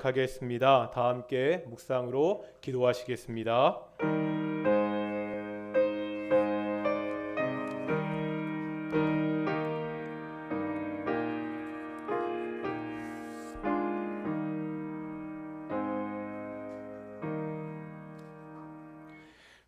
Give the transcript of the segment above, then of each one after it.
고백하겠습니다. 다 함께 묵상으로 기도하시겠습니다.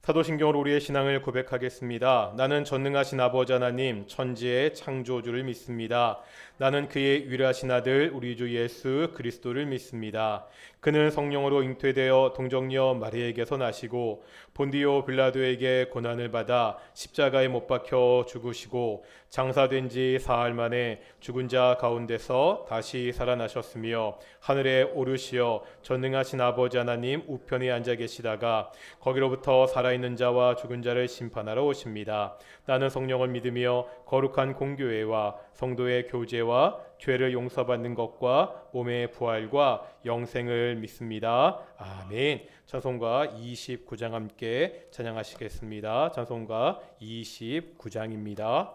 사도신경으로 우리의 신앙을 고백하겠습니다. 나는 전능하신 아버지 하나님 천지의 창조주를 믿습니다. 나는 그의 유일하신 아들 우리 주 예수 그리스도를 믿습니다. 그는 성령으로 잉태되어 동정녀 마리에게서 나시고 본디오 빌라도에게 고난을 받아 십자가에 못 박혀 죽으시고 장사된 지 사흘 만에 죽은 자 가운데서 다시 살아나셨으며 하늘에 오르시어 전능하신 아버지 하나님 우편에 앉아 계시다가 거기로부터 살아있는 자와 죽은 자를 심판하러 오십니다. 나는 성령을 믿으며 거룩한 공교회와 성도의 교제와 죄를 용서받는 것과 몸의 부활과 영생을 믿습니다. 아멘. 찬송가 29장 함께 찬양하시겠습니다. 찬송가 29장입니다.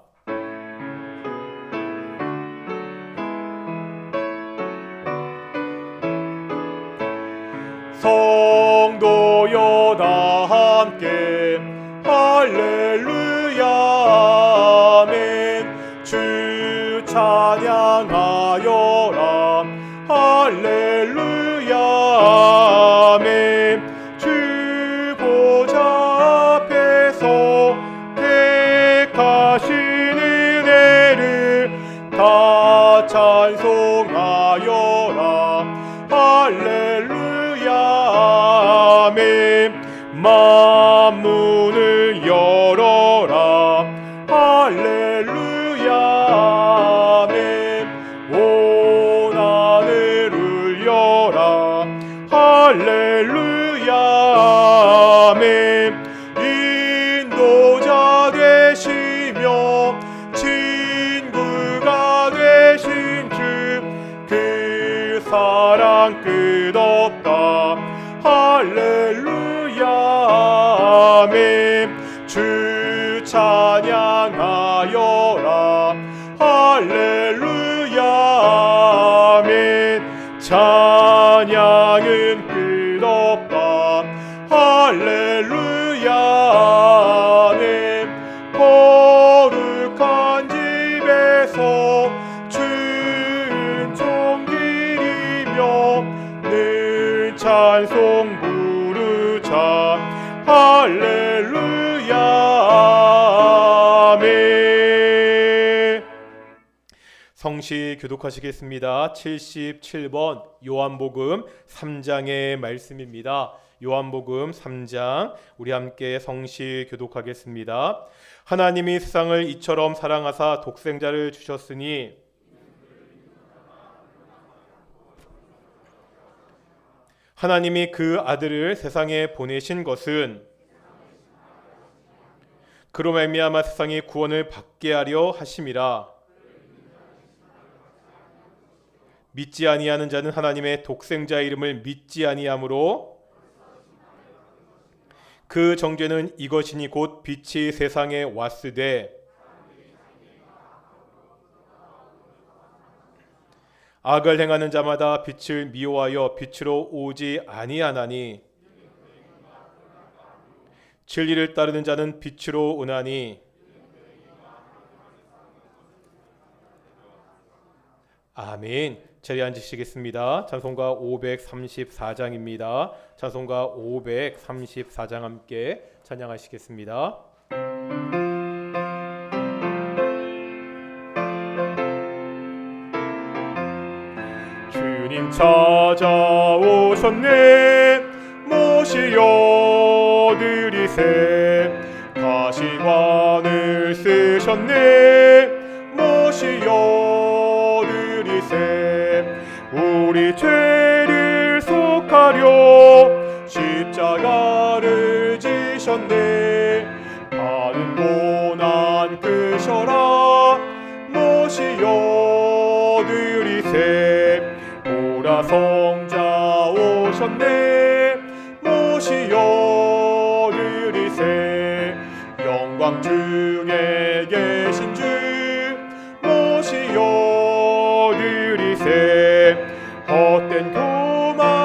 성도여 다 함께 할렐루야 아멘. 주 찬양하여라 할렐루야 아멘. 주 보좌 앞에서 택하신 은혜를 다 찬송하여라 할렐루야 아멘. 만문을 열어라 할렐루야 아멘. 온 하늘 울려라 할렐루야 아멘. 인도자 되시며 친구가 되신 주 그 사랑 끝없다 할렐루야 아멘. 주 찬양하여라 할렐루야 아멘. 찬양은 끝없다 할렐루야 아멘. 거룩한 집에서 춘총 드리며 늘 찬송 부르자 할렐루야 아멘. 성시 교독하시겠습니다. 77번 요한복음 3장의 말씀입니다. 요한복음 3장 우리 함께 성시 교독하겠습니다. 하나님이 세상을 이처럼 사랑하사 독생자를 주셨으니 하나님이 그 아들을 세상에 보내신 것은 그로 말미암아 세상이 구원을 받게 하려 하심이라. 믿지 아니하는 자는 하나님의 독생자의 이름을 믿지 아니하므로 그 정죄는 이것이니 곧 빛이 세상에 왔으되 악을 행하는 자마다 빛을 미워하여 빛으로 오지 아니하나니 진리를 따르는 자는 빛으로 오나니 아멘. 자리에 앉으시겠습니다. 찬송가 534장입니다. 찬송가 534장 함께 찬양하시겠습니다. 주님 찾아오셨네 모시여 드리세. 가시관을 쓰셨네 모시여 드리세. 우리 죄를 속하려 십자가를 지셨네. 받은 고난 끄셔라 모시여 드리세. 보라 성자 오셨네 모시여 드리세. 영광 중에 계신 주 모시여 드리세. 헛된 교만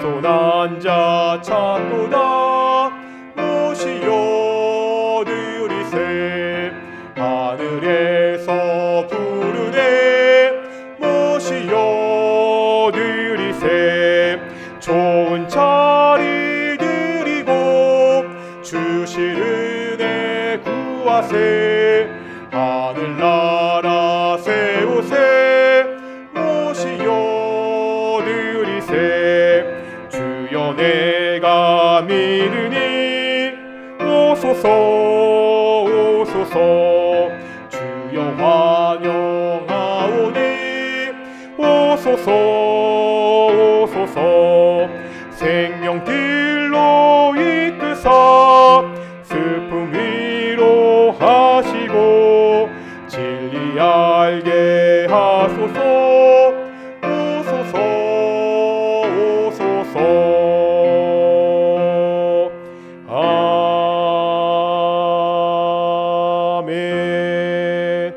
손 앉아 찾도다 모시여 들이세 하늘에서 부르네 모시여 들이세 좋은 자리 드리고 주실 은혜 구하세 하늘나라 세우세 모시여 들이세 주여 내가 믿으니 오소서 오소서 주여 환영하오니 오소서 오소서 생명길로 이끄사 슬픔 위로 하시고 진리 알게 하소서 오소서 오소서 아멘.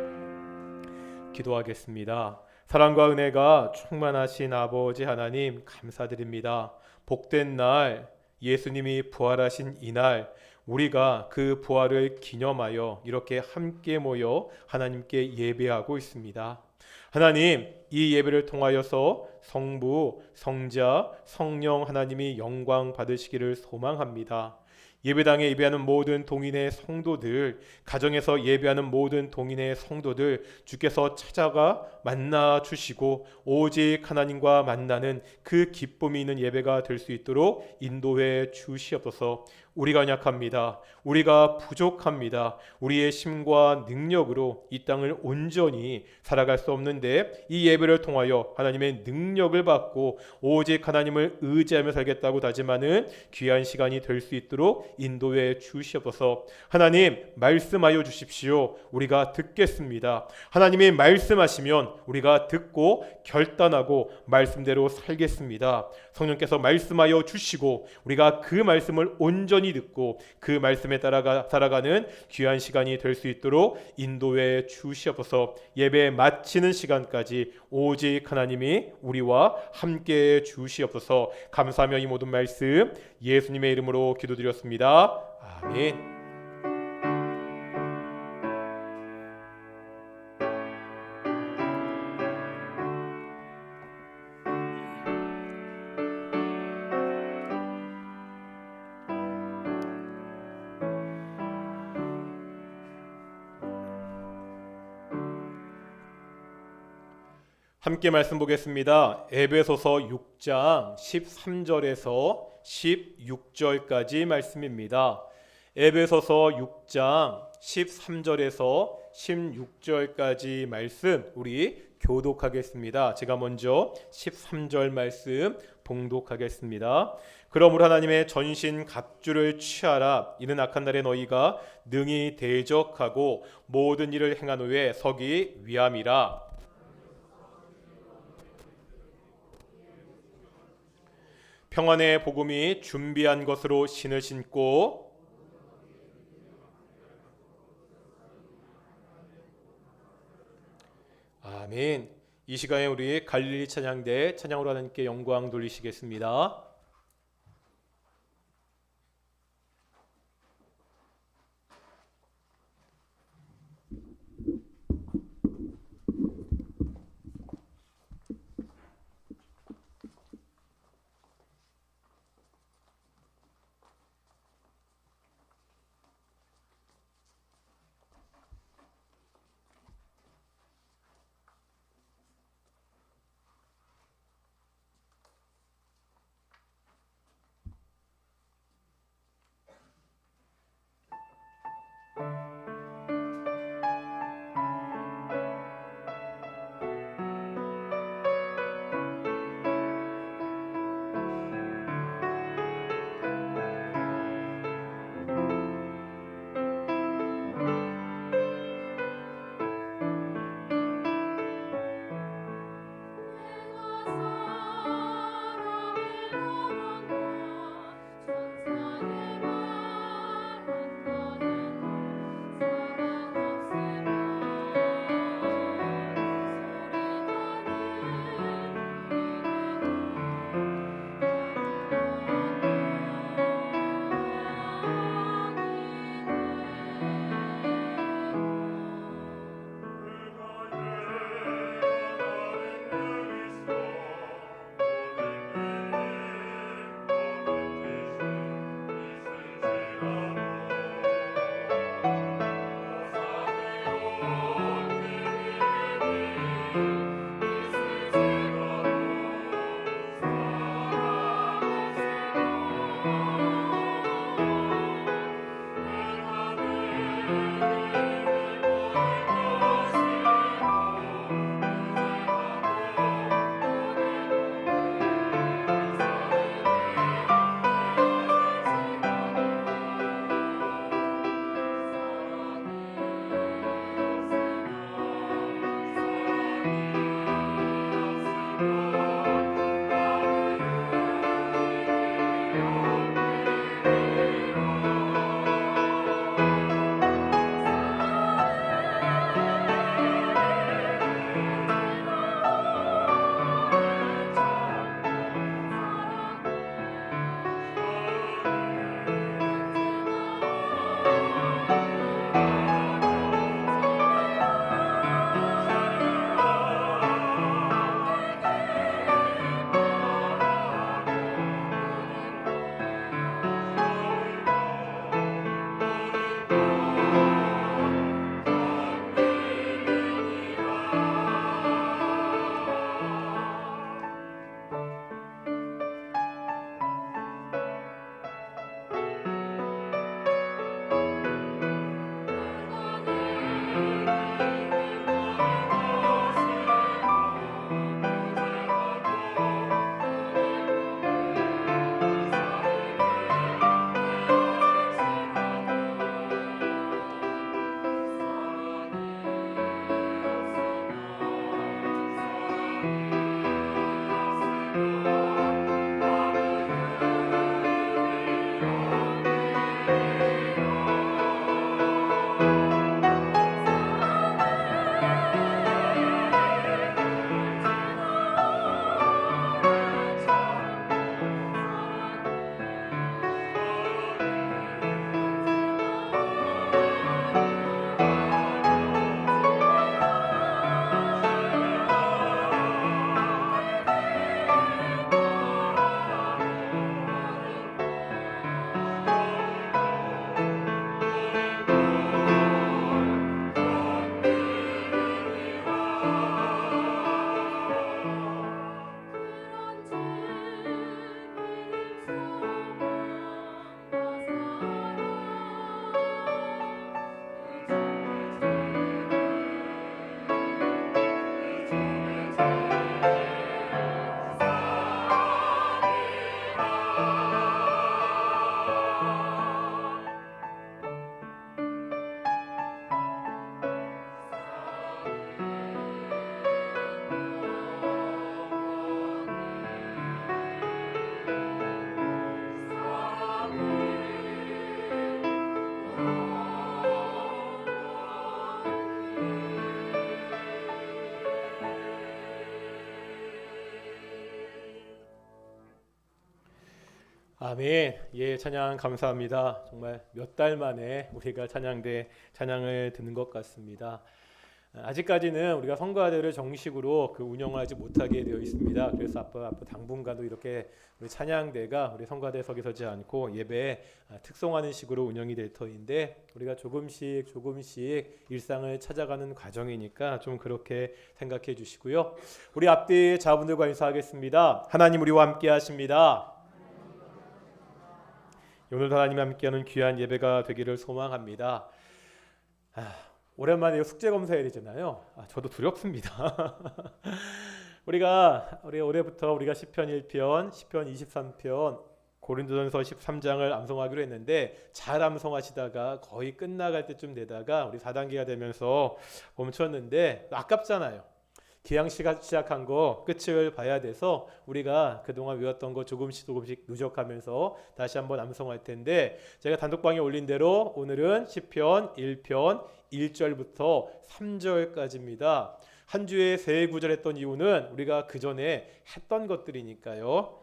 기도하겠습니다. 사랑과 은혜가 충만하신 아버지 하나님 감사드립니다. 복된 날 예수님이 부활하신 이날 우리가 그 부활을 기념하여 이렇게 함께 모여 하나님께 예배하고 있습니다. 하나님, 이 예배를 통하여서 성부, 성자, 성령 하나님이 영광 받으시기를 소망합니다. 예배당에 예배하는 모든 동인의 성도들, 가정에서 예배하는 모든 동인의 성도들 주께서 찾아가 만나 주시고 오직 하나님과 만나는 그 기쁨이 있는 예배가 될 수 있도록 인도해 주시옵소서. 우리가 약합니다. 우리가 부족합니다. 우리의 힘과 능력으로 이 땅을 온전히 살아갈 수 없는데 이 예배를 통하여 하나님의 능력을 받고 오직 하나님을 의지하며 살겠다고 다짐하는 귀한 시간이 될 수 있도록 인도해 주시옵소서. 하나님 말씀하여 주십시오. 우리가 듣겠습니다. 하나님이 말씀하시면 우리가 듣고 결단하고 말씀대로 살겠습니다. 성령께서 말씀하여 주시고 우리가 그 말씀을 온전히 듣고 그 말씀에 따라 살아가는 귀한 시간이 될 수 있도록 인도해 주시옵소서. 예배 마치는 시간까지 오직 하나님이 우리와 함께해 주시옵소서. 감사하며 이 모든 말씀 예수님의 이름으로 기도드렸습니다. 아멘. 함께 말씀 보겠습니다. 에베소서 6장 13절에서 16절까지 말씀입니다. 에베소서 6장 13절에서 16절까지 말씀 우리 교독하겠습니다. 제가 먼저 13절 말씀 봉독하겠습니다. 그러므로 하나님의 전신 갑주를 취하라. 이는 악한 날에 너희가 능히 대적하고 모든 일을 행한 후에 서기 위함이라. 평안의 복음이 준비한 것으로 신을 신고 아멘. 이 시간에 우리 갈릴리 찬양대 찬양으로 하나님께 영광 돌리시겠습니다. 아멘. 예, 찬양 감사합니다. 정말 몇 달 만에 우리가 찬양을 듣는 것 같습니다. 아직까지는 우리가 성가대를 정식으로 운영을 하지 못하게 되어 있습니다. 그래서 앞으로 당분간도 이렇게 우리 찬양대가 우리 성가대 서기 서지 않고 예배에 특송하는 식으로 운영이 될 터인데, 우리가 조금씩 일상을 찾아가는 과정이니까 좀 그렇게 생각해 주시고요. 우리 앞뒤 자분들과 인사하겠습니다. 하나님 우리와 함께 하십니다. 오늘도 하나님과 함께하는 귀한 예배가 되기를 소망합니다. 오랜만에 숙제 검사해야 되잖아요. 저도 두렵습니다. 우리가 올해부터 우리가 시편 1편, 시편 23편, 고린도전서 13장을 암송하기로 했는데 잘 암송하시다가 거의 끝나갈 때쯤 되다가 우리 4단계가 되면서 멈췄는데 아깝잖아요. 기양 시작한 거 끝을 봐야 돼서 우리가 그동안 외웠던 거 조금씩 누적하면서 다시 한번 암송할 텐데, 제가 단독방에 올린 대로 오늘은 시편 1편 1절부터 3절까지입니다. 한 주에 세 구절 했던 이유는 우리가 그 전에 했던 것들이니까요.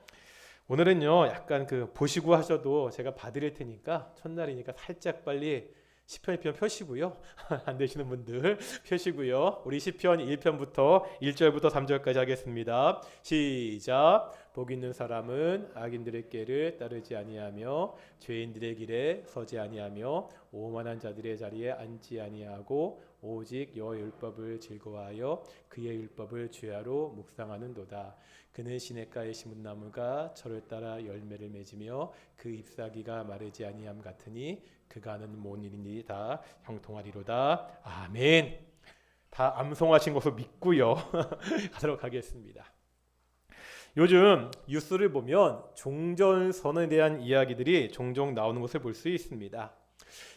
오늘은요 약간 보시고 하셔도 제가 봐드릴 테니까 첫날이니까 살짝 빨리 시편 1편 펴시고요. 안 되시는 분들 펴시고요. 우리 시편 1편부터 1절부터 3절까지 하겠습니다. 시작. 복 있는 사람은 악인들의 길을 따르지 아니하며 죄인들의 길에 서지 아니하며 오만한 자들의 자리에 앉지 아니하고 오직 여호와의 율법을 즐거워하여 그의 율법을 주야로 묵상하는도다. 그는 시냇가에 심은 나무가 철을 따라 열매를 맺으며 그 잎사귀가 마르지 아니함 같으니 그가 하는 모든 일이 다 형통하리로다. 아멘. 다 암송하신 것을 믿고요. 가도록 하겠습니다. 요즘 뉴스를 보면 종전선언에 대한 이야기들이 종종 나오는 것을 볼 수 있습니다.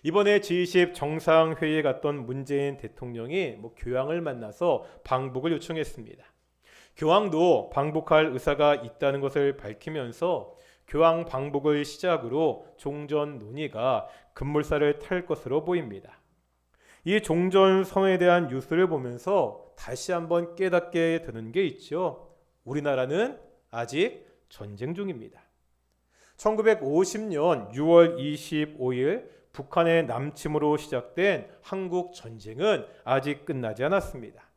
이번에 G20 정상회의에 갔던 문재인 대통령이 교황을 만나서 방북을 요청했습니다. 교황도 방북할 의사가 있다는 것을 밝히면서 교황 방북을 시작으로 종전 논의가 급물살을 탈 것으로 보입니다. 이 종전 선언에 대한 뉴스를 보면서 다시 한번 깨닫게 되는 게 있죠. 우리나라는 아직 전쟁 중입니다. 1950년 6월 25일 북한의 남침으로 시작된 한국 전쟁은 아직 끝나지 않았습니다.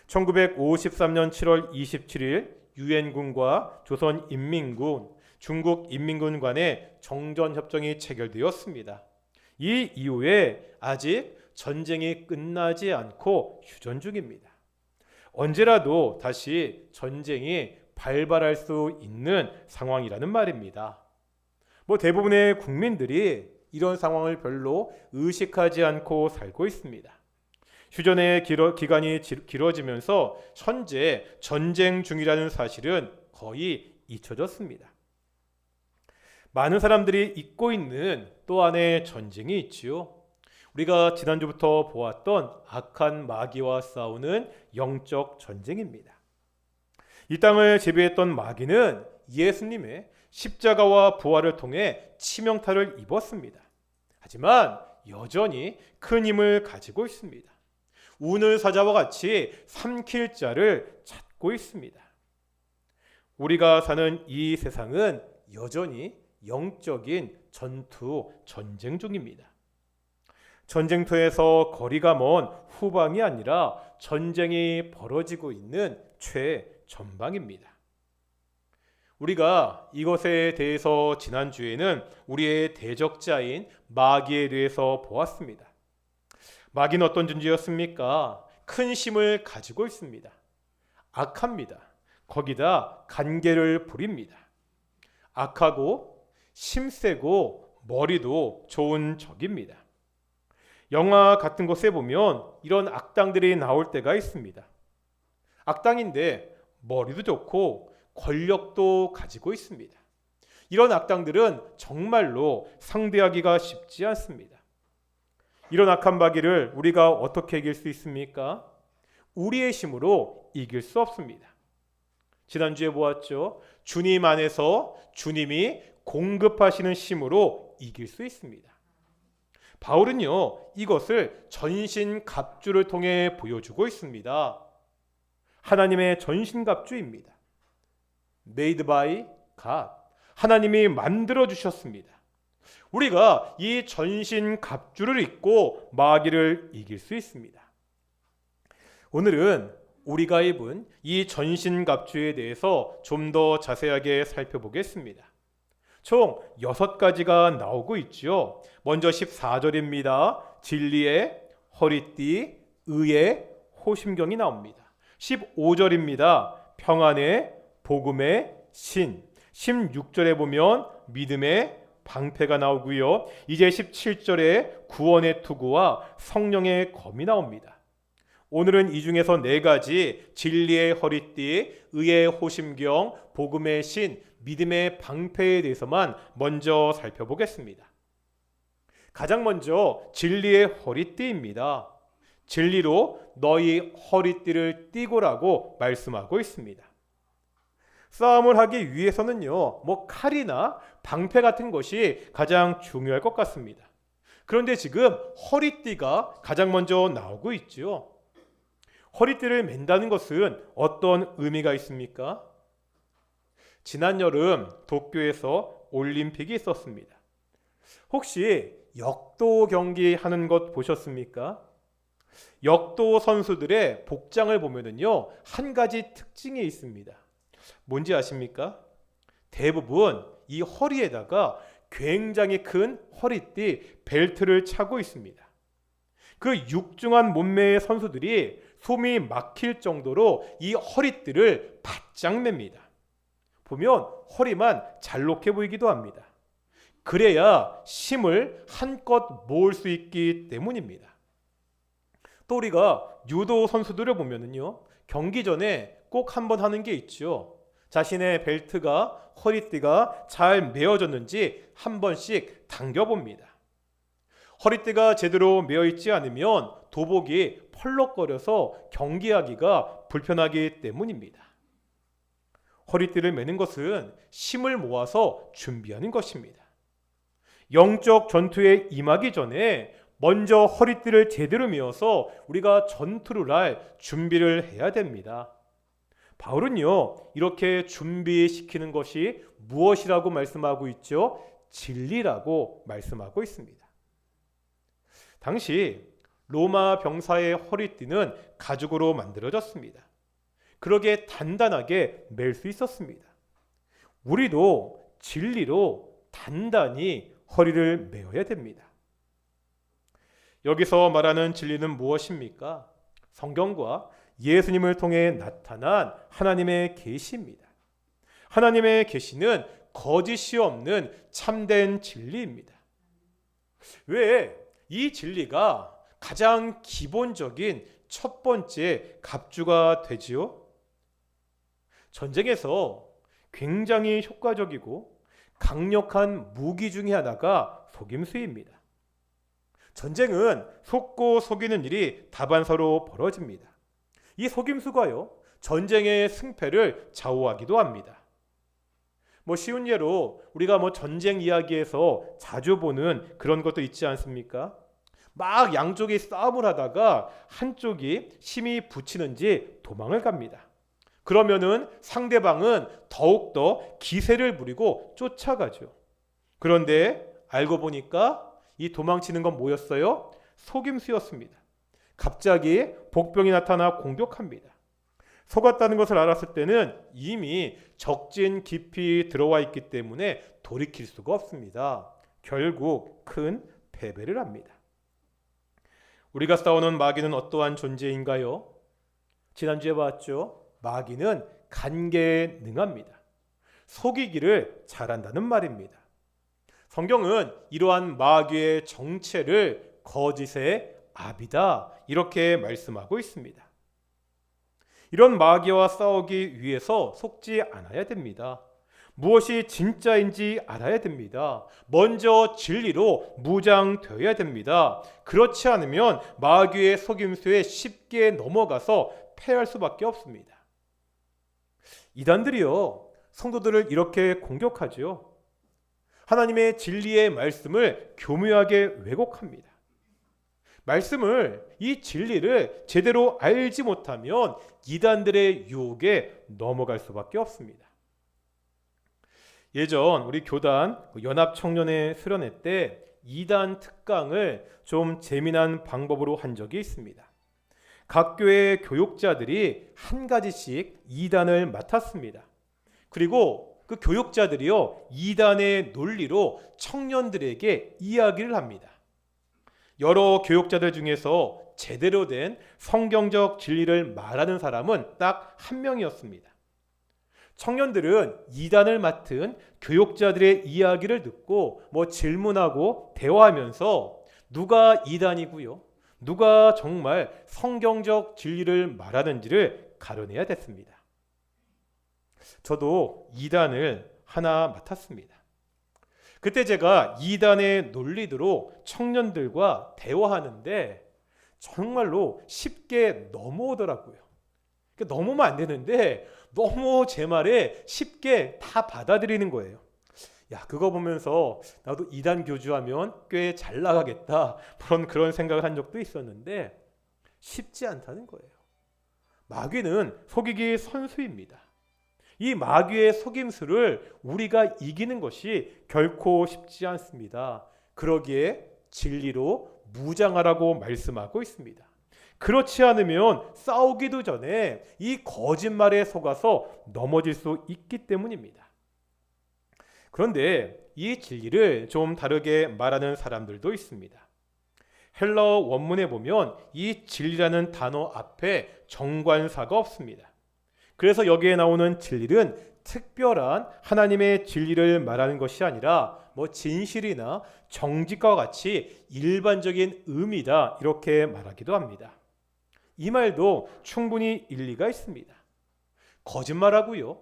1953년 7월 27일 유엔군과 조선인민군, 중국인민군 간의 정전협정이 체결되었습니다. 이 이후에 아직 전쟁이 끝나지 않고 휴전 중입니다. 언제라도 다시 전쟁이 발발할 수 있는 상황이라는 말입니다. 대부분의 국민들이 이런 상황을 별로 의식하지 않고 살고 있습니다. 휴전의 기간이 길어지면서 현재 전쟁 중이라는 사실은 거의 잊혀졌습니다. 많은 사람들이 잊고 있는 또 하나의 전쟁이 있지요. 우리가 지난주부터 보았던 악한 마귀와 싸우는 영적 전쟁입니다. 이 땅을 지배했던 마귀는 예수님의 십자가와 부활을 통해 치명타를 입었습니다. 하지만 여전히 큰 힘을 가지고 있습니다. 운을 사자와 같이 삼킬 자를 찾고 있습니다. 우리가 사는 이 세상은 여전히 영적인 전쟁 중입니다. 전쟁터에서 거리가 먼 후방이 아니라 전쟁이 벌어지고 있는 최전방입니다. 우리가 이것에 대해서 지난주에는 우리의 대적자인 마귀에 대해서 보았습니다. 마귀는 어떤 존재였습니까? 큰 힘을 가지고 있습니다. 악합니다. 거기다 간계를 부립니다. 악하고 힘세고 머리도 좋은 적입니다. 영화 같은 것에 보면 이런 악당들이 나올 때가 있습니다. 악당인데 머리도 좋고 권력도 가지고 있습니다. 이런 악당들은 정말로 상대하기가 쉽지 않습니다. 이런 악한 마귀를 우리가 어떻게 이길 수 있습니까? 우리의 힘으로 이길 수 없습니다. 지난주에 보았죠. 주님 안에서 주님이 공급하시는 힘으로 이길 수 있습니다. 바울은요, 이것을 전신갑주를 통해 보여주고 있습니다. 하나님의 전신갑주입니다. Made by God. 하나님이 만들어 주셨습니다. 우리가 이 전신갑주를 입고 마귀를 이길 수 있습니다. 오늘은 우리가 입은 이 전신갑주에 대해서 좀 더 자세하게 살펴보겠습니다. 총 6가지가 나오고 있죠. 먼저 14절입니다. 진리의 허리띠, 의의 호심경이 나옵니다. 15절입니다. 평안의 복음의 신. 16절에 보면 믿음의 방패가 나오고요. 이제 17절에 구원의 투구와 성령의 검이 나옵니다. 오늘은 이 중에서 4가지 진리의 허리띠, 의의 호심경, 복음의 신, 믿음의 방패에 대해서만 먼저 살펴보겠습니다. 가장 먼저 진리의 허리띠입니다. 진리로 너희 허리띠를 띠고라고 말씀하고 있습니다. 싸움을 하기 위해서는요, 칼이나 방패 같은 것이 가장 중요할 것 같습니다. 그런데 지금 허리띠가 가장 먼저 나오고 있죠. 허리띠를 맨다는 것은 어떤 의미가 있습니까? 지난 여름 도쿄에서 올림픽이 있었습니다. 혹시 역도 경기 하는 것 보셨습니까? 역도 선수들의 복장을 보면은요, 한 가지 특징이 있습니다. 뭔지 아십니까? 대부분 이 허리에다가 굉장히 큰 허리띠 벨트를 차고 있습니다. 그 육중한 몸매의 선수들이 숨이 막힐 정도로 이 허리띠를 바짝 맵니다. 보면 허리만 잘록해 보이기도 합니다. 그래야 힘을 한껏 모을 수 있기 때문입니다. 또 우리가 유도 선수들을 보면은요, 경기 전에 꼭 한번 하는 게 있죠. 자신의 벨트가, 허리띠가 잘 메어졌는지 한 번씩 당겨봅니다. 허리띠가 제대로 메어 있지 않으면 도복이 펄럭거려서 경기하기가 불편하기 때문입니다. 허리띠를 매는 것은 힘을 모아서 준비하는 것입니다. 영적 전투에 임하기 전에 먼저 허리띠를 제대로 메어서 우리가 전투를 할 준비를 해야 됩니다. 바울은요, 이렇게 준비시키는 것이 무엇이라고 말씀하고 있죠? 진리라고 말씀하고 있습니다. 당시 로마 병사의 허리띠는 가죽으로 만들어졌습니다. 그러게 단단하게 멜 수 있었습니다. 우리도 진리로 단단히 허리를 메어야 됩니다. 여기서 말하는 진리는 무엇입니까? 성경과 예수님을 통해 나타난 하나님의 계시입니다. 하나님의 계시는 거짓이 없는 참된 진리입니다. 왜 이 진리가 가장 기본적인 첫 번째 갑주가 되지요? 전쟁에서 굉장히 효과적이고 강력한 무기 중에 하나가 속임수입니다. 전쟁은 속고 속이는 일이 다반사로 벌어집니다. 이 속임수가요, 전쟁의 승패를 좌우하기도 합니다. 쉬운 예로 우리가 전쟁 이야기에서 자주 보는 그런 것도 있지 않습니까? 막 양쪽이 싸움을 하다가 한쪽이 힘이 붙이는지 도망을 갑니다. 그러면은 상대방은 더욱더 기세를 부리고 쫓아가죠. 그런데 알고 보니까 이 도망치는 건 뭐였어요? 속임수였습니다. 갑자기 복병이 나타나 공격합니다. 속았다는 것을 알았을 때는 이미 적진 깊이 들어와 있기 때문에 돌이킬 수가 없습니다. 결국 큰 패배를 합니다. 우리가 싸우는 마귀는 어떠한 존재인가요? 지난주에 봤죠? 마귀는 간계에 능합니다. 속이기를 잘한다는 말입니다. 성경은 이러한 마귀의 정체를 거짓의 아비다 이렇게 말씀하고 있습니다. 이런 마귀와 싸우기 위해서 속지 않아야 됩니다. 무엇이 진짜인지 알아야 됩니다. 먼저 진리로 무장되어야 됩니다. 그렇지 않으면 마귀의 속임수에 쉽게 넘어가서 패할 수밖에 없습니다. 이단들이요, 성도들을 이렇게 공격하죠. 하나님의 진리의 말씀을 교묘하게 왜곡합니다. 말씀을, 이 진리를 제대로 알지 못하면 이단들의 유혹에 넘어갈 수밖에 없습니다. 예전 우리 교단 연합청년회 수련회 때 2단 특강을 좀 재미난 방법으로 한 적이 있습니다. 각 교회 교육자들이 한 가지씩 2단을 맡았습니다. 그리고 그 교육자들이요 2단의 논리로 청년들에게 이야기를 합니다. 여러 교육자들 중에서 제대로 된 성경적 진리를 말하는 사람은 딱 한 명이었습니다. 청년들은 2단을 맡은 교육자들의 이야기를 듣고 질문하고 대화하면서 누가 2단이고요, 누가 정말 성경적 진리를 말하는지를 가려내야 됐습니다. 저도 2단을 하나 맡았습니다. 그때 제가 2단의 논리대로 청년들과 대화하는데 정말로 쉽게 넘어오더라고요. 넘으면 안 되는데 너무 제 말에 쉽게 다 받아들이는 거예요. 야, 그거 보면서 나도 2단 교주하면 꽤 잘 나가겠다, 그런 생각을 한 적도 있었는데 쉽지 않다는 거예요. 마귀는 속이기 선수입니다. 이 마귀의 속임수를 우리가 이기는 것이 결코 쉽지 않습니다. 그러기에 진리로 무장하라고 말씀하고 있습니다. 그렇지 않으면 싸우기도 전에 이 거짓말에 속아서 넘어질 수 있기 때문입니다. 그런데 이 진리를 좀 다르게 말하는 사람들도 있습니다. 헬라어 원문에 보면 이 진리라는 단어 앞에 정관사가 없습니다. 그래서 여기에 나오는 진리는 특별한 하나님의 진리를 말하는 것이 아니라 진실이나 정직과 같이 일반적인 의미다, 이렇게 말하기도 합니다. 이 말도 충분히 일리가 있습니다. 거짓말하고요,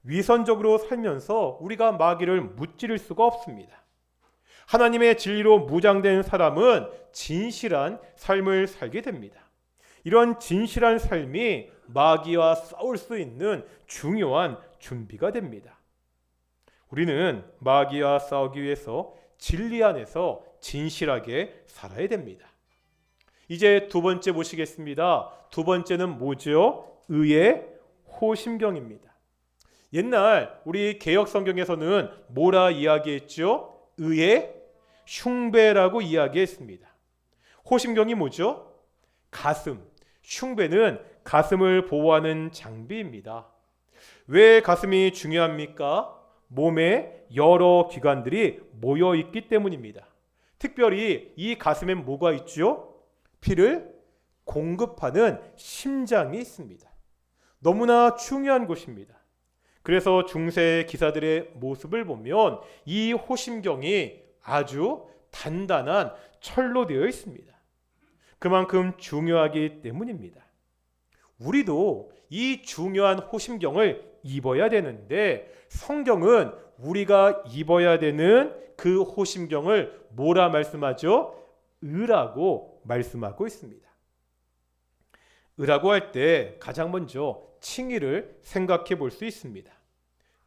위선적으로 살면서 우리가 마귀를 무찌를 수가 없습니다. 하나님의 진리로 무장된 사람은 진실한 삶을 살게 됩니다. 이런 진실한 삶이 마귀와 싸울 수 있는 중요한 준비가 됩니다. 우리는 마귀와 싸우기 위해서 진리 안에서 진실하게 살아야 됩니다. 이제 두 번째 보시겠습니다. 두 번째는 뭐죠? 의의 호심경입니다. 옛날 우리 개역 성경에서는 뭐라 이야기했죠? 의의 흉배라고 이야기했습니다. 호심경이 뭐죠? 가슴. 흉배는 가슴을 보호하는 장비입니다. 왜 가슴이 중요합니까? 몸에 여러 기관들이 모여 있기 때문입니다. 특별히 이 가슴엔 뭐가 있죠? 피를 공급하는 심장이 있습니다. 너무나 중요한 곳입니다. 그래서 중세 기사들의 모습을 보면 이 호심경이 아주 단단한 철로 되어 있습니다. 그만큼 중요하기 때문입니다. 우리도 이 중요한 호심경을 입어야 되는데 성경은 우리가 입어야 되는 그 호심경을 뭐라 말씀하죠? 의라고 말씀하고 있습니다. 의라고 할 때 가장 먼저 칭의를 생각해 볼 수 있습니다.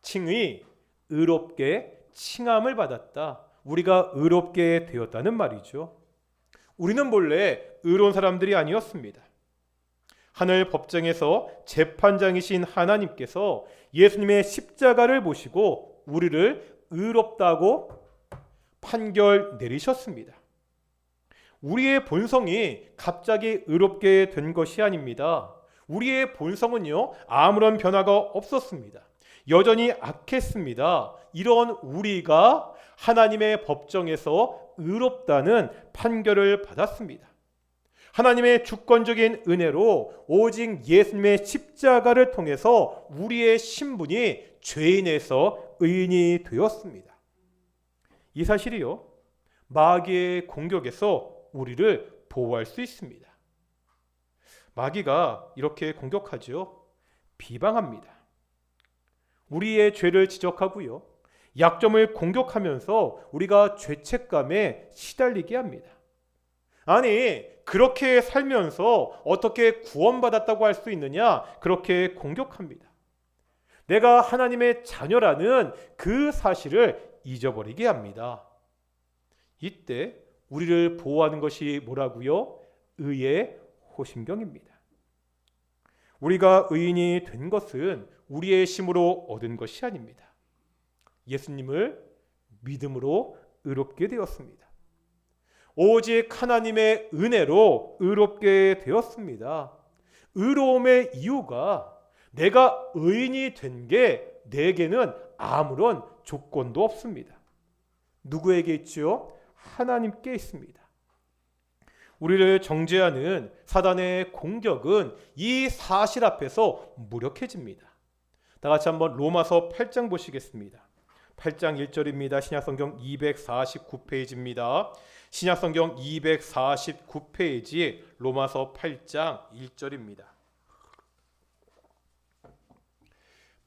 칭의, 의롭게 칭함을 받았다, 우리가 의롭게 되었다는 말이죠. 우리는 본래 의로운 사람들이 아니었습니다. 하늘 법정에서 재판장이신 하나님께서 예수님의 십자가를 보시고 우리를 의롭다고 판결 내리셨습니다. 우리의 본성이 갑자기 의롭게 된 것이 아닙니다. 우리의 본성은요, 아무런 변화가 없었습니다. 여전히 악했습니다. 이런 우리가 하나님의 법정에서 의롭다는 판결을 받았습니다. 하나님의 주권적인 은혜로 오직 예수님의 십자가를 통해서 우리의 신분이 죄인에서 의인이 되었습니다. 이 사실이요, 마귀의 공격에서 우리를 보호할 수 있습니다. 마귀가 이렇게 공격하죠. 비방합니다. 우리의 죄를 지적하고요, 약점을 공격하면서 우리가 죄책감에 시달리게 합니다. 아니, 그렇게 살면서 어떻게 구원받았다고 할 수 있느냐, 그렇게 공격합니다. 내가 하나님의 자녀라는 그 사실을 잊어버리게 합니다. 이때 우리를 보호하는 것이 뭐라고요? 의의 호심경입니다. 우리가 의인이 된 것은 우리의 힘으로 얻은 것이 아닙니다. 예수님을 믿음으로 의롭게 되었습니다. 오직 하나님의 은혜로 의롭게 되었습니다. 의로움의 이유가 내가 의인이 된 게 내게는 아무런 조건도 없습니다. 누구에게 있죠? 하나님께 있습니다. 우리를 정죄하는 사단의 공격은 이 사실 앞에서 무력해집니다. 다 같이 한번 로마서 8장 보시겠습니다. 8장 1절입니다. 신약성경 249페이지입니다. 신약성경 249페이지 로마서 8장 1절입니다.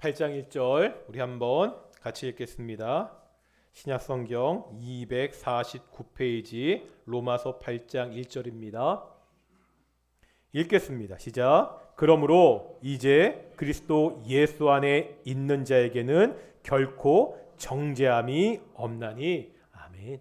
8장 1절 우리 한번 같이 읽겠습니다. 신약성경 249페이지 로마서 8장 1절입니다. 읽겠습니다. 시작. 그러므로 이제 그리스도 예수 안에 있는 자에게는 결코 정죄함이 없나니. 아멘.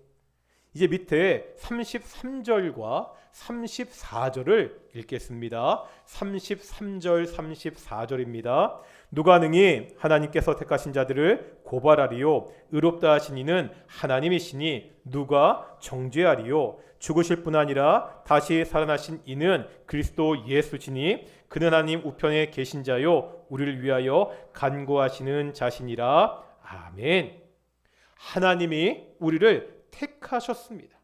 이제 밑에 33절과 34절을 읽겠습니다. 33절 34절입니다. 누가 능히 하나님께서 택하신 자들을 고발하리요? 의롭다 하신 이는 하나님이시니 누가 정죄하리요? 죽으실 뿐 아니라 다시 살아나신 이는 그리스도 예수시니 그는 하나님 우편에 계신 자요 우리를 위하여 간구하시는 자시니라. 아멘. 하나님이 우리를 택하셨습니다.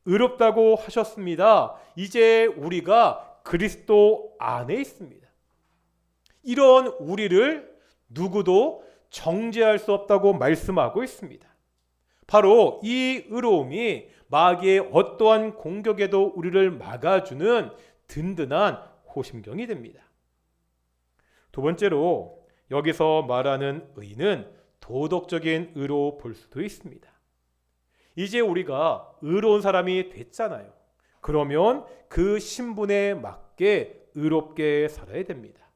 의롭다고 하셨습니다. 이제 우리가 그리스도 안에 있습니다. 이런 우리를 누구도 정죄할 수 없다고 말씀하고 있습니다. 바로 이 의로움이 마귀의 어떠한 공격에도 우리를 막아주는 든든한 호심경이 됩니다. 두 번째로 여기서 말하는 의는 도덕적인 의로 볼 수도 있습니다. 이제 우리가 의로운 사람이 됐잖아요. 그러면 그 신분에 맞게 의롭게 살아야 됩니다.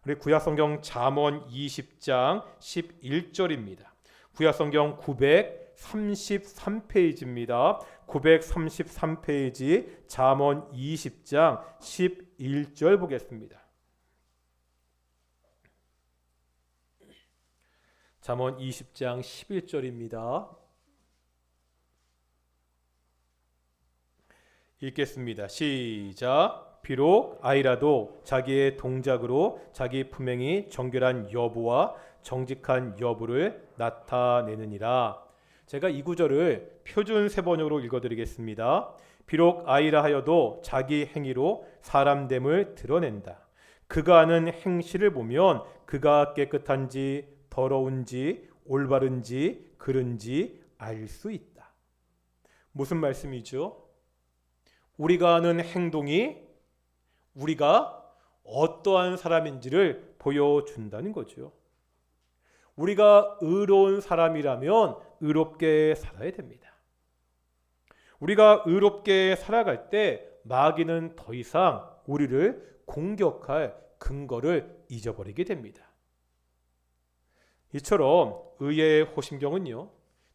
우리 구약성경 잠언 20장 11절입니다. 구약성경 933페이지입니다. 933페이지 잠언 20장 11절 보겠습니다. 잠언 20장 11절입니다. 읽겠습니다. 시작. 비록 아이라도 자기의 동작으로 자기 품행이 정결한 여부와 정직한 여부를 나타내느니라. 제가 이 구절을 표준 세번역으로 읽어드리겠습니다. 비록 아이라 하여도 자기 행위로 사람됨을 드러낸다. 그가 하는 행실을 보면 그가 깨끗한지 더러운지 올바른지 그른지 알 수 있다. 무슨 말씀이죠? 우리가 하는 행동이 우리가 어떠한 사람인지를 보여준다는 거죠. 우리가 의로운 사람이라면 의롭게 살아야 됩니다. 우리가 의롭게 살아갈 때 마귀는 더 이상 우리를 공격할 근거를 잊어버리게 됩니다. 이처럼 의의 호심경은요,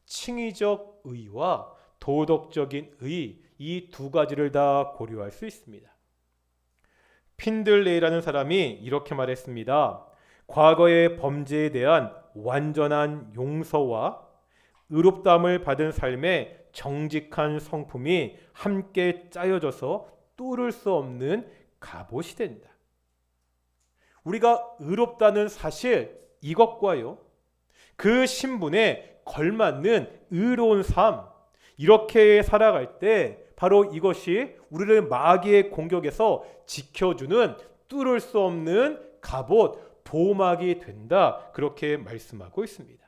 칭의적 의와 도덕적인 의, 이 두 가지를 다 고려할 수 있습니다. 핀들레이라는 사람이 이렇게 말했습니다. 과거의 범죄에 대한 완전한 용서와 의롭다함을 받은 삶의 정직한 성품이 함께 짜여져서 뚫을 수 없는 갑옷이 된다. 우리가 의롭다는 사실, 이것과요, 그 신분에 걸맞는 의로운 삶, 이렇게 살아갈 때 바로 이것이 우리를 마귀의 공격에서 지켜주는 뚫을 수 없는 갑옷, 보호막이 된다. 그렇게 말씀하고 있습니다.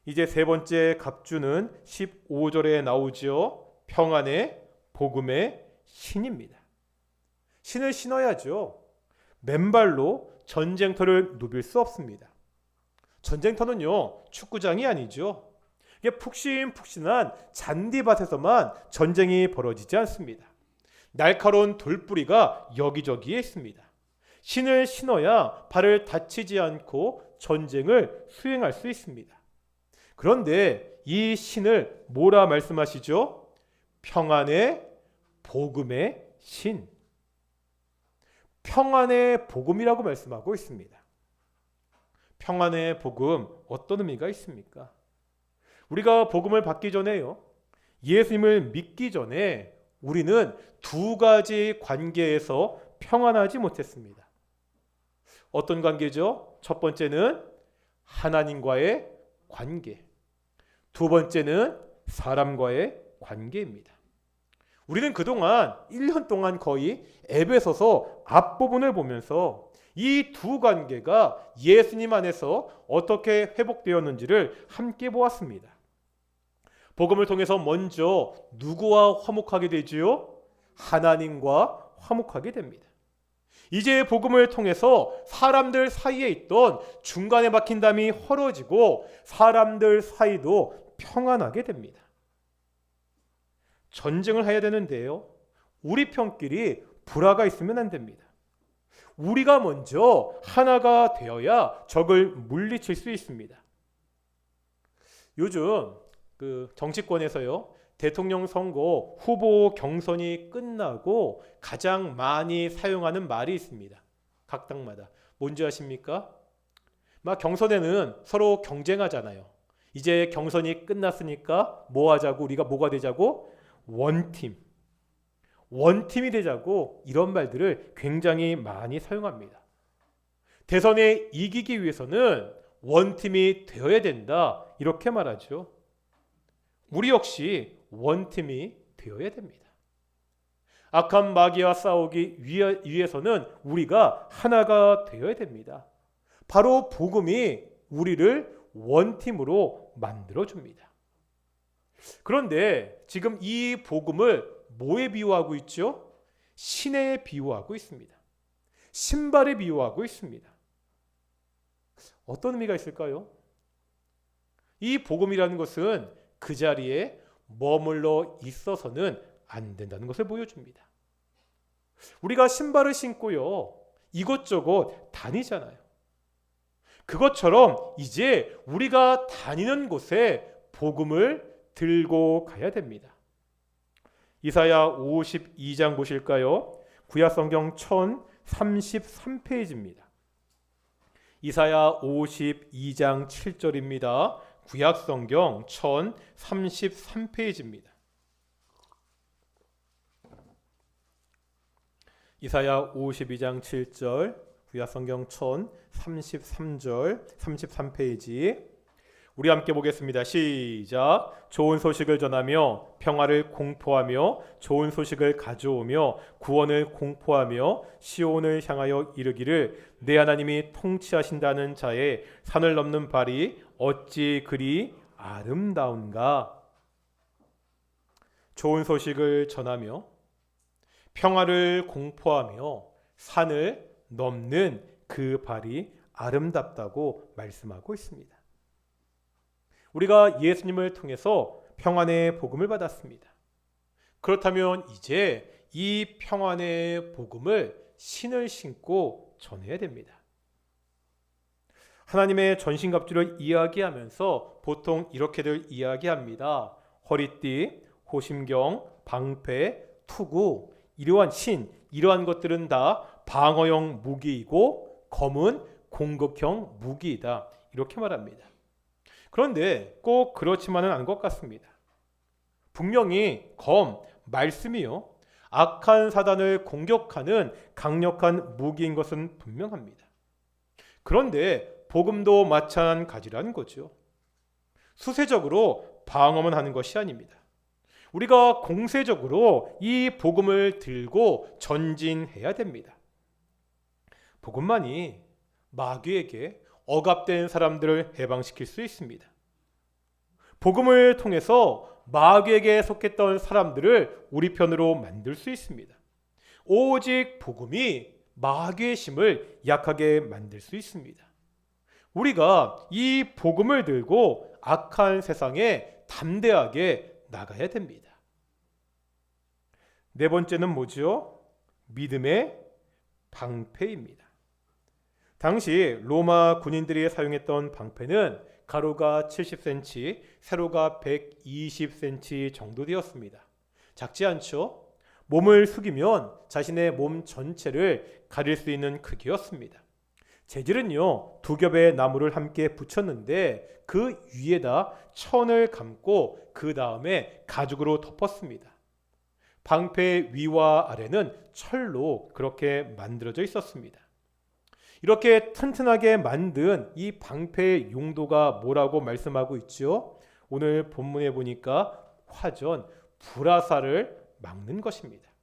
이제 세 번째 갑주는 15절에 나오죠. 평안의 복음의 신입니다. 신을 신어야죠. 맨발로 전쟁터를 누빌 수 없습니다. 전쟁터는요, 축구장이 아니죠. 이게 푹신푹신한 잔디밭에서만 전쟁이 벌어지지 않습니다. 날카로운 돌뿌리가 여기저기에 있습니다. 신을 신어야 발을 다치지 않고 전쟁을 수행할 수 있습니다. 그런데 이 신을 뭐라 말씀하시죠? 평안의 복음의 신. 평안의 복음이라고 말씀하고 있습니다. 평안의 복음 어떤 의미가 있습니까? 우리가 복음을 받기 전에요, 예수님을 믿기 전에 우리는 두 가지 관계에서 평안하지 못했습니다. 어떤 관계죠? 첫 번째는 하나님과의 관계, 두 번째는 사람과의 관계입니다. 우리는 그동안 1년 동안 거의 에베소서 앞부분을 보면서 이 두 관계가 예수님 안에서 어떻게 회복되었는지를 함께 보았습니다. 복음을 통해서 먼저 누구와 화목하게 되지요? 하나님과 화목하게 됩니다. 이제 복음을 통해서 사람들 사이에 있던 중간에 막힌 담이 헐어지고 사람들 사이도 평안하게 됩니다. 전쟁을 해야 되는데요, 우리 편끼리 불화가 있으면 안 됩니다. 우리가 먼저 하나가 되어야 적을 물리칠 수 있습니다. 요즘 정치권에서요, 대통령 선거 후보 경선이 끝나고 가장 많이 사용하는 말이 있습니다. 각 당마다. 뭔지 아십니까? 막 경선에는 서로 경쟁하잖아요. 이제 경선이 끝났으니까 뭐 하자고, 우리가 뭐가 되자고? 원팀이 되자고, 이런 말들을 굉장히 많이 사용합니다. 대선에 이기기 위해서는 원팀이 되어야 된다, 이렇게 말하죠. 우리 역시 원팀이 되어야 됩니다. 악한 마귀와 싸우기 위해서는 우리가 하나가 되어야 됩니다. 바로 복음이 우리를 원팀으로 만들어줍니다. 그런데 지금 이 복음을 뭐에 비유하고 있죠? 신에 비유하고 있습니다. 신발에 비유하고 있습니다. 어떤 의미가 있을까요? 이 복음이라는 것은 그 자리에 머물러 있어서는 안 된다는 것을 보여줍니다. 우리가 신발을 신고요, 이곳저곳 다니잖아요. 그것처럼 이제 우리가 다니는 곳에 복음을 들고 가야 됩니다. 이사야 52장 보실까요? 구약성경 1033페이지입니다. 이사야 52장 7절입니다. 구약성경 1033페이지입니다. 이사야 52장 7절, 구약성경 1033절, 33페이지. 우리 함께 보겠습니다. 시작. 좋은 소식을 전하며 평화를 공포하며 좋은 소식을 가져오며 구원을 공포하며 시온을 향하여 이르기를 내 하나님이 통치하신다는 자의 산을 넘는 발이 어찌 그리 아름다운가. 좋은 소식을 전하며 평화를 공포하며 산을 넘는 그 발이 아름답다고 말씀하고 있습니다. 우리가 예수님을 통해서 평안의 복음을 받았습니다. 그렇다면 이제 이 평안의 복음을 신을 신고 전해야 됩니다. 하나님의 전신갑주를 이야기하면서 보통 이렇게들 이야기합니다. 허리띠, 호심경, 방패, 투구, 이러한 것들은 다 방어형 무기이고 검은 공격형 무기이다, 이렇게 말합니다. 그런데 꼭 그렇지만은 않은 것 같습니다. 분명히 말씀이요, 악한 사단을 공격하는 강력한 무기인 것은 분명합니다. 그런데 복음도 마찬가지라는 거죠. 수세적으로 방어만 하는 것이 아닙니다. 우리가 공세적으로 이 복음을 들고 전진해야 됩니다. 복음만이 마귀에게 억압된 사람들을 해방시킬 수 있습니다. 복음을 통해서 마귀에게 속했던 사람들을 우리 편으로 만들 수 있습니다. 오직 복음이 마귀의 힘을 약하게 만들 수 있습니다. 우리가 이 복음을 들고 악한 세상에 담대하게 나가야 됩니다. 네 번째는 뭐죠? 믿음의 방패입니다. 당시 로마 군인들이 사용했던 방패는 가로가 70cm, 세로가 120cm 정도 되었습니다. 작지 않죠? 몸을 숙이면 자신의 몸 전체를 가릴 수 있는 크기였습니다. 재질은요, 두 겹의 나무를 함께 붙였는데 그 위에다 천을 감고 그 다음에 가죽으로 덮었습니다. 방패 위와 아래는 철로 그렇게 만들어져 있었습니다. 이렇게 튼튼하게 만든 이 방패의 용도가 뭐라고 말씀하고 있죠? 오늘 본문에 보니까 화전, 불화살을 막는 것입니다.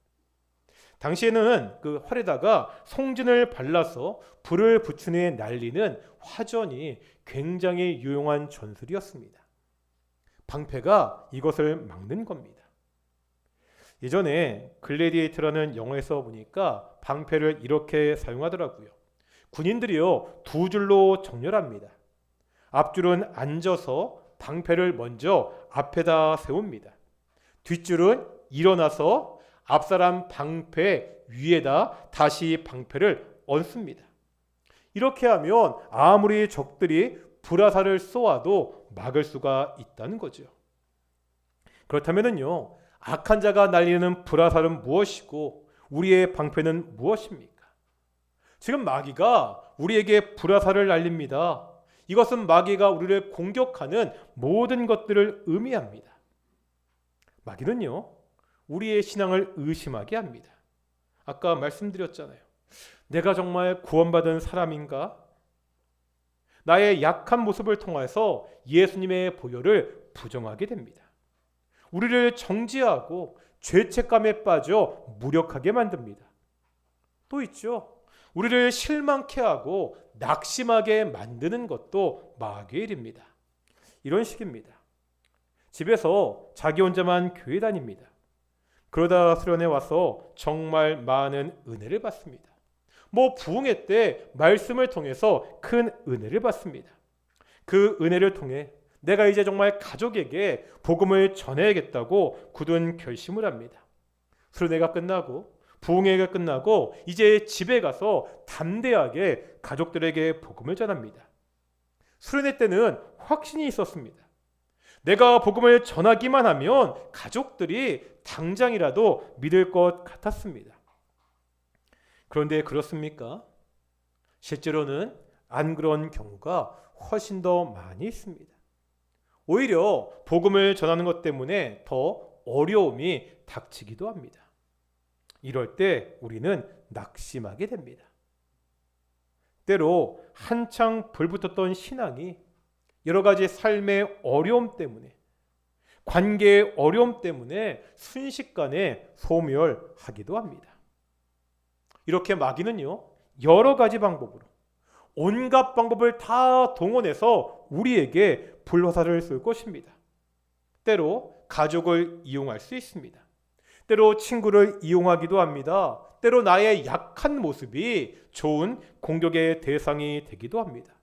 당시에는 그 활에다가 송진을 발라서 불을 붙인 후에 날리는 화전이 굉장히 유용한 전술이었습니다. 방패가 이것을 막는 겁니다. 예전에 글래디에이터라는 영화에서 보니까 방패를 이렇게 사용하더라고요. 군인들이요, 두 줄로 정렬합니다. 앞줄은 앉아서 방패를 먼저 앞에다 세웁니다. 뒷줄은 일어나서 앞사람 방패 위에다 다시 방패를 얹습니다. 이렇게 하면 아무리 적들이 불화살을 쏘아도 막을 수가 있다는 거죠. 그렇다면요, 악한 자가 날리는 불화살은 무엇이고 우리의 방패는 무엇입니까? 지금 마귀가 우리에게 불화살을 날립니다. 이것은 마귀가 우리를 공격하는 모든 것들을 의미합니다. 마귀는요, 우리의 신앙을 의심하게 합니다. 아까 말씀드렸잖아요. 내가 정말 구원받은 사람인가? 나의 약한 모습을 통해서 예수님의 보혈을 부정하게 됩니다. 우리를 정죄하고 죄책감에 빠져 무력하게 만듭니다. 또 있죠. 우리를 실망케 하고 낙심하게 만드는 것도 마귀의 일입니다. 이런 식입니다. 집에서 자기 혼자만 교회 다닙니다. 그러다 수련회 와서 정말 많은 은혜를 받습니다. 부흥회 때 말씀을 통해서 큰 은혜를 받습니다. 그 은혜를 통해 내가 이제 정말 가족에게 복음을 전해야겠다고 굳은 결심을 합니다. 수련회가 끝나고 부흥회가 끝나고 이제 집에 가서 담대하게 가족들에게 복음을 전합니다. 수련회 때는 확신이 있었습니다. 내가 복음을 전하기만 하면 가족들이 당장이라도 믿을 것 같았습니다. 그런데 그렇습니까? 실제로는 안 그런 경우가 훨씬 더 많이 있습니다. 오히려 복음을 전하는 것 때문에 더 어려움이 닥치기도 합니다. 이럴 때 우리는 낙심하게 됩니다. 때로 한창 불붙었던 신앙이 여러 가지 삶의 어려움 때문에, 관계의 어려움 때문에 순식간에 소멸하기도 합니다. 이렇게 마귀는요, 여러 가지 방법으로, 온갖 방법을 다 동원해서 우리에게 불화살을 쏠 것입니다. 때로 가족을 이용할 수 있습니다. 때로 친구를 이용하기도 합니다. 때로 나의 약한 모습이 좋은 공격의 대상이 되기도 합니다.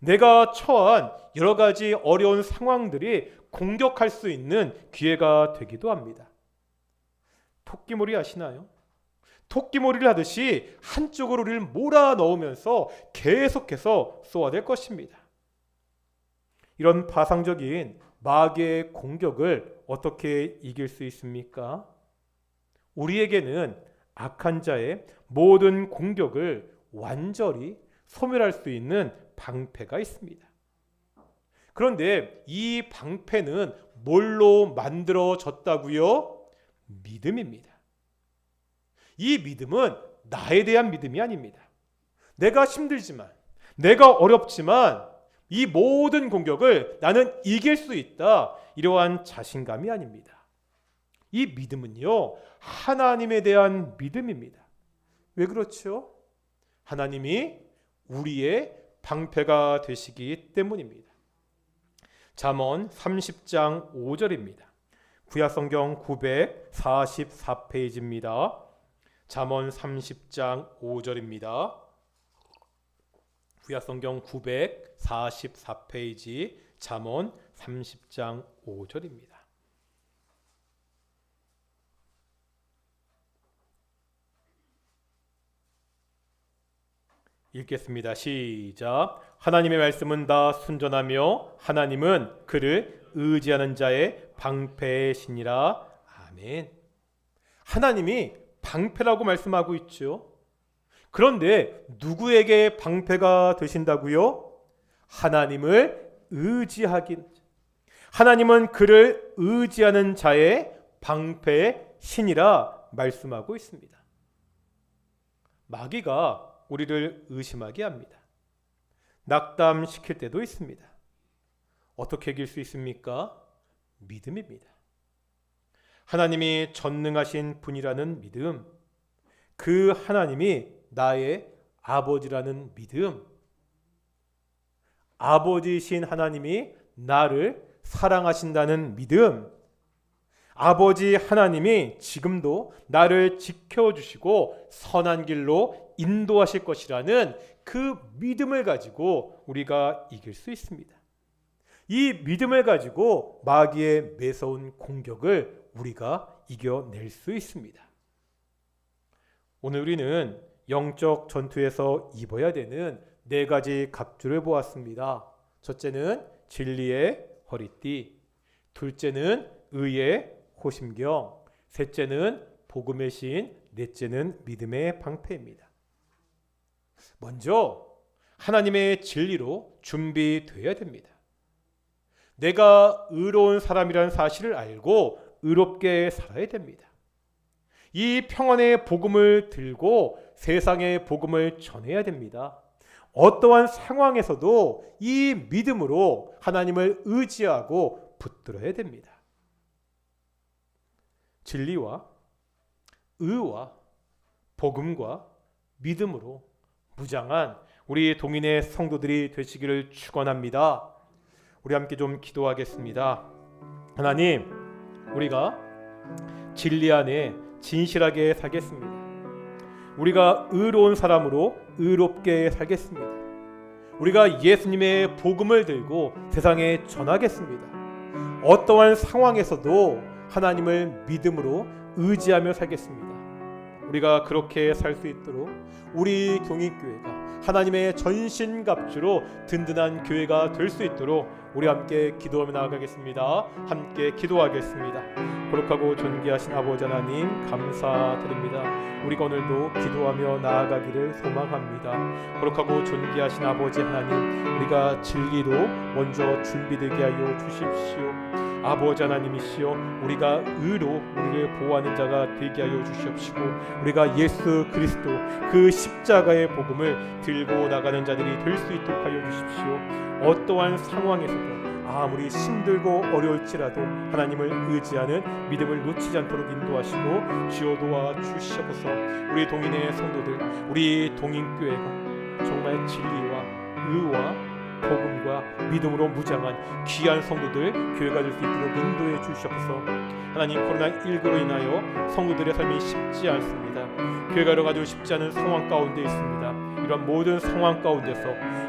내가 처한 여러 가지 어려운 상황들이 공격할 수 있는 기회가 되기도 합니다. 토끼몰이 아시나요? 토끼몰이를 하듯이 한쪽으로 우리를 몰아넣으면서 계속해서 쏘아댈 것입니다. 이런 파상적인 마귀의 공격을 어떻게 이길 수 있습니까? 우리에게는 악한 자의 모든 공격을 완전히 소멸할 수 있는 방패가 있습니다. 그런데 이 방패는 뭘로 만들어졌다고요? 믿음입니다. 이 믿음은 나에 대한 믿음이 아닙니다. 내가 힘들지만, 내가 어렵지만 이 모든 공격을 나는 이길 수 있다, 이러한 자신감이 아닙니다. 이 믿음은요, 하나님에 대한 믿음입니다. 왜 그렇죠? 하나님이 우리의 방패가 되시기 때문입니다. 잠언 30장 5절입니다. 구약성경 944페이지입니다. 잠언 30장 5절입니다. 구약성경 944페이지 잠언 30장 5절입니다. 읽겠습니다. 시작. 하나님의 말씀은 다 순전하며 하나님은 그를 의지하는 자의 방패의 신이라. 아멘. 하나님이 방패라고 말씀하고 있죠. 그런데 누구에게 방패가 되신다고요? 하나님을 의지하긴. 하나님은 그를 의지하는 자의 방패 신이라 말씀하고 있습니다. 마귀가 우리를 의심하게 합니다. 낙담시킬 때도 있습니다. 어떻게 이길 수 있습니까? 믿음입니다. 하나님이 전능하신 분이라는 믿음, 그 하나님이 나의 아버지라는 믿음, 아버지이신 하나님이 나를 사랑하신다는 믿음, 아버지 하나님이 지금도 나를 지켜주시고 선한 길로 인도하실 것이라는 그 믿음을 가지고 우리가 이길 수 있습니다. 이 믿음을 가지고 마귀의 매서운 공격을 우리가 이겨낼 수 있습니다. 오늘 우리는 영적 전투에서 입어야 되는 4가지 갑주를 보았습니다. 첫째는 진리의 허리띠, 둘째는 의의 호심경, 셋째는 복음의 신, 넷째는 믿음의 방패입니다. 먼저 하나님의 진리로 준비되어야 됩니다. 내가 의로운 사람이라는 사실을 알고 의롭게 살아야 됩니다. 이 평안의 복음을 들고 세상의 복음을 전해야 됩니다. 어떠한 상황에서도 이 믿음으로 하나님을 의지하고 붙들어야 됩니다. 진리와 의와 복음과 믿음으로 무장한 우리 동인의 성도들이 되시기를 축원합니다. 우리 함께 좀 기도하겠습니다. 하나님, 우리가 진리 안에 진실하게 살겠습니다. 우리가 의로운 사람으로 의롭게 살겠습니다. 우리가 예수님의 복음을 들고 세상에 전하겠습니다. 어떠한 상황에서도 하나님을 믿음으로 의지하며 살겠습니다. 우리가 그렇게 살 수 있도록 우리 동인교회가 하나님의 전신갑주로 든든한 교회가 될 수 있도록 우리 함께 기도하며 나아가겠습니다. 함께 기도하겠습니다. 거룩하고 존귀하신 아버지 하나님, 감사드립니다. 우리가 오늘도 기도하며 나아가기를 소망합니다. 거룩하고 존귀하신 아버지 하나님, 우리가 진리로 먼저 준비되게 하여 주십시오. 아버지 하나님이시여, 우리가 의로 우리를 보호하는 자가 되게 하여 주시옵시고, 우리가 예수 그리스도 그 십자가의 복음을 들고 나가는 자들이 될 수 있도록 하여 주십시오. 어떠한 상황에서도 아무리 힘들고 어려울지라도 하나님을 의지하는 믿음을 놓치지 않도록 인도하시고 주여 도와주시옵소서. 우리 동인의 성도들, 우리 동인교회가 정말 진리와 의와 복음과 믿음으로 무장한 귀한 성도들 교회가 될 수 있도록 인도해 주시옵소서. 하나님, 코로나19로 인하여 성도들의 삶이 쉽지 않습니다. 교회가 여러 가지 쉽지 않은 상황 가운데 있습니다. 이런 모든 상황 가운데서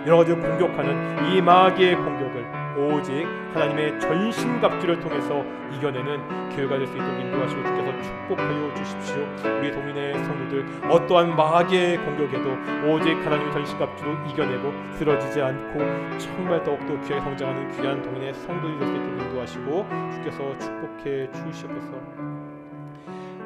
여러 가지 공격하는 이 마귀의 공격을 오직 하나님의 전신갑주를 통해서 이겨내는 교회가 될 수 있도록 인도하시고 주께서 축복하여 주십시오. 우리 동인의 성도들 어떠한 마귀의 공격에도 오직 하나님의 전신갑주로 이겨내고 쓰러지지 않고 정말 더욱더 귀하게 성장하는 귀한 동인의 성도들이 될 수 있도록 인도하시고 주께서 축복해 주시옵소서.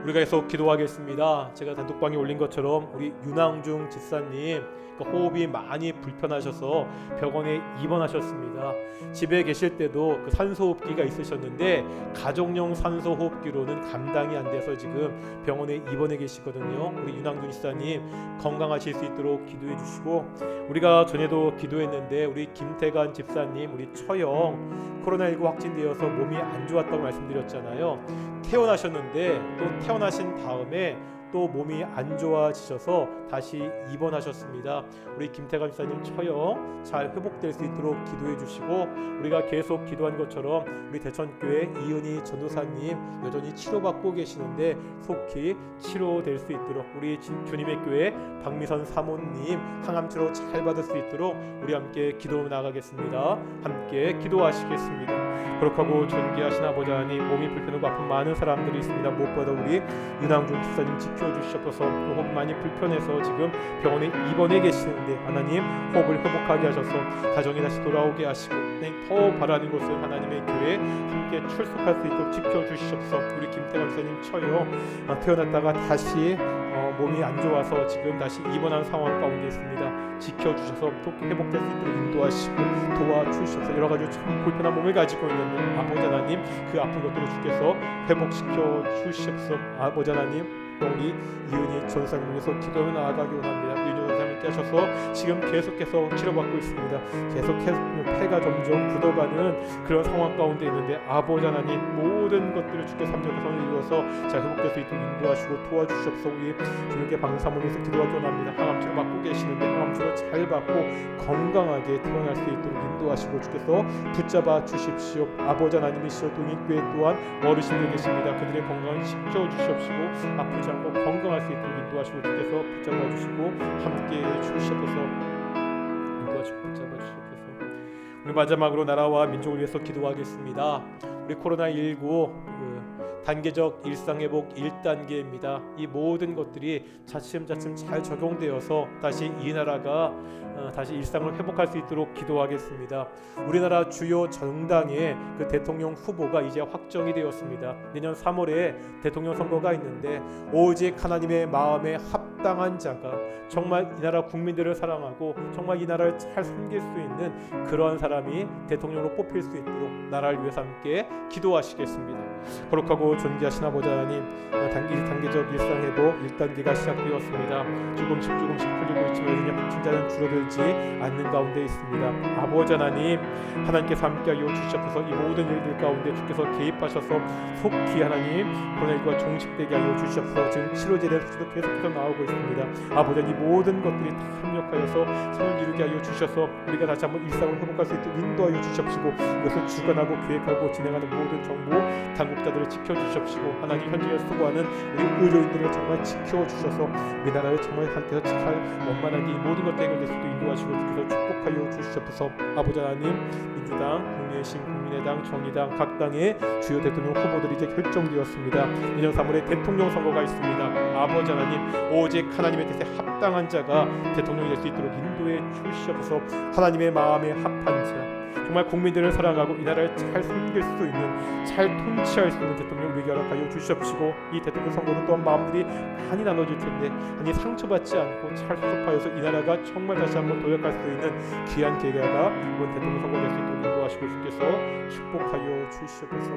우리가 계속 기도하겠습니다. 제가 단톡방에 올린 것처럼 우리 윤항중 집사님 호흡이 많이 불편하셔서 병원에 입원하셨습니다. 집에 계실 때도 그 산소호흡기가 있으셨는데 가정용 산소호흡기로는 감당이 안 돼서 지금 병원에 입원해 계시거든요. 우리 윤항중 집사님 건강하실 수 있도록 기도해 주시고, 우리가 전에도 기도했는데 우리 김태관 집사님, 우리 처형 코로나19 확진되어서 몸이 안 좋았다고 말씀드렸잖아요. 태어나셨는데 또 태어나신 다음에 또 몸이 안 좋아지셔서 다시 입원하셨습니다. 우리 김태관 집사님 처형 잘 회복될 수 있도록 기도해 주시고, 우리가 계속 기도한 것처럼 우리 대천교회 이은희 전도사님 여전히 치료받고 계시는데 속히 치료될 수 있도록, 우리 주님의 교회 박미선 사모님 항암 치료 잘 받을 수 있도록 우리 함께 기도해 나가겠습니다. 함께 기도하시겠습니다. 거룩하고 존귀하신 아버지 하나님, 몸이 불편하고 아픈 많은 사람들이 있습니다. 무엇보다 우리 윤항중 집사님 지켜주시옵소서. 호흡 많이 불편해서 지금 병원에 입원해 계시는데 하나님 호흡을 회복하게 하셔서 가정에 다시 돌아오게 하시고, 더 바라는 것은 하나님의 교회에 함께 출석할 수 있도록 지켜주시옵소서. 우리 김태관 집사님 처형 태어났다가 다시 몸이 안 좋아서 지금 다시 입원한 상황 가운데 있습니다. 지켜주셔서 또 회복될 수 있도록 인도하시고 도와주셔서 여러 가지 참 불편한 몸을 가지고 있는데 아버지 하나님 그 아픈 것들을 주께서 회복시켜 주시옵소서. 아버지 하나님 우리 이은희 전사님 위해서 기도하며 나아가기 원합니다. 이은희 전사님께 하셔서 지금 계속해서 치료받고 있습니다. 계속해서 폐가 점점 굳어가는 그런 상황 가운데 있는데 아버지 하나님 모든 것들을 주께 삼력의 선을 이루어서 잘 회복될 수 있도록 인도하시고 도와주시옵소서. 우리 주님께 방사모니에서 기도하기 원합니다. 항암 치료 받고 계시는데 항암 치료 잘 받고 건강하게 태어날 수 있도록 인도하시고 주께서 붙잡아 주십시오. 아버지 하나님이시여 동익교회 또한 어르신들 계십니다. 그들의 건강을 지켜주시옵시고 아프지 않고 건강할 수 있도록 인도하시고 주께서 붙잡아 주시고 함께해 주시옵소서. 인도하시고 붙잡아 주시옵소서. 우리 마지막으로 나라와 민족을 위해서 기도하겠습니다. 우리 코로나19 단계적 일상회복 1단계입니다. 이 모든 것들이 차츰차츰 잘 적용되어서 다시 이 나라가 다시 일상을 회복할 수 있도록 기도하겠습니다. 우리나라 주요 정당의 그 대통령 후보가 이제 확정이 되었습니다. 내년 3월에 대통령 선거가 있는데 오직 하나님의 마음에 합당한 자가 정말 이 나라 국민들을 사랑하고 정말 이 나라를 잘 섬길 수 있는 그러한 사람이 대통령으로 뽑힐 수 있도록 나라를 위해서 함께 기도하시겠습니다. 거룩하고 존귀하신 아버지 하나님, 단계적 일상회복 1단계가 시작되었습니다. 조금씩 풀리고 있지만 여전히 확진자는 줄어들지 않는 가운데 있습니다. 아버지 하나님, 하나님께서 함께하여 주시옵소서. 이 모든 일들 가운데 주께서 개입하셔서 속히 하나님 코로나19가 종식되게 하여 주시옵소서. 지금 치료제에 대한 수치도 계속해서 나오고 있습니다. 아버지, 이 모든 것들이 다 협력하여서 선을 이루게 하여 주셔서 우리가 다시 한번 일상을 회복할 수 있도록 인도하여 주시옵시고 이것을 주관하고 계획하고 진행하는 모든 정부 당국자들을 지켜주시옵시고 하나님 현장에 수고하는 우리 의료인들을 정말 지켜주셔서 우리나라를 정말 함께서 잘 원만하게 이 모든 것들 해결될 수 있도록 인도하시고 주께서 축복하여 주시옵소서. 아버지 하나님, 민주당, 국민의힘, 국민의당, 정의당 각 당의 주요 대통령 후보들이 이제 결정되었습니다. 내년 3월에 대통령 선거가 있습니다. 아버지 하나님, 오직 하나님의 뜻에 합당한 자가 대통령이 될 수 있도록 인도해 주시옵소서. 하나님의 마음에 합한 자, 정말 국민들을 사랑하고 이 나라를 잘 섬길 수 있는, 잘 통치할 수 있는 대통령을 위기에 허락하여 주시옵시고 이 대통령 선거는 또한 마음들이 많이 나눠질 텐데 아니 상처받지 않고 잘 수습하여서 이 나라가 정말 다시 한번 도약할 수 있는 귀한 계기가 이번 대통령 선거 될 수 있도록 인도하시고 주께서 축복하여 주시옵소서.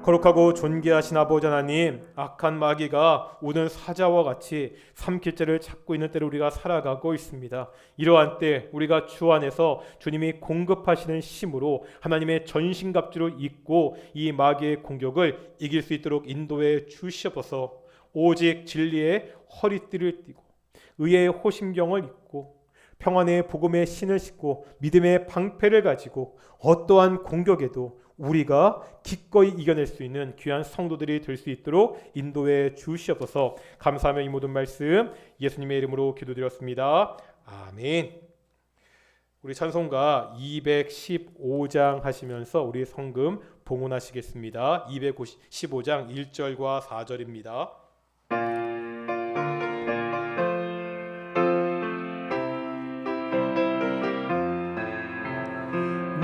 거룩하고 존귀하신 아버지 하나님, 악한 마귀가 오는 사자와 같이 삼킬자를 찾고 있는 때를 우리가 살아가고 있습니다. 이러한 때 우리가 주 안에서 주님이 공급하시는 힘으로 하나님의 전신갑주를 입고 이 마귀의 공격을 이길 수 있도록 인도해 주시옵소서. 오직 진리의 허리띠를 띠고 의의 호심경을 입고 평안의 복음의 신을 신고 믿음의 방패를 가지고 어떠한 공격에도 우리가 기꺼이 이겨낼 수 있는 귀한 성도들이 될 수 있도록 인도해 주시옵소서. 감사하며 이 모든 말씀 예수님의 이름으로 기도드렸습니다. 아멘. 우리 찬송가 215장 하시면서 우리 성금 봉헌하시겠습니다. 215장 1절과 4절입니다.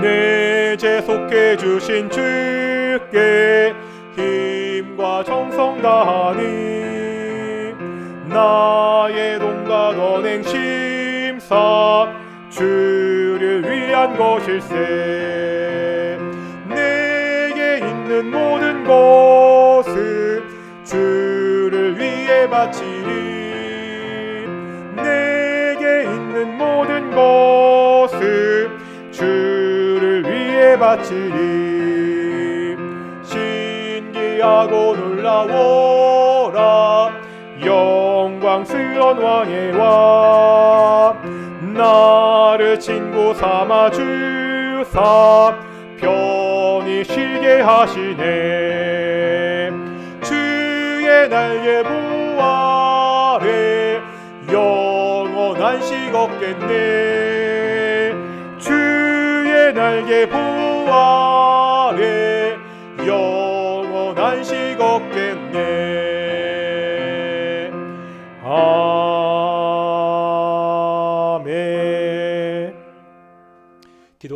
내 죄 속해 주신 주께 힘과 정성 다하니 나의 돈과 언행 심사 주를 위한 것일세. 내게 있는 모든 것을 주를 위해 바치리. 내게 있는 모든 것을 주를 위해 바치리. 신기하고 놀라워라 영광스런 왕의 왕. 나를 친구 삼아 주사 편히 쉬게 하시네. 주의 날개 보 아래 영원한 식 없겠네. 주의 날개 보 아래 영원한 식 없겠네. 아멘.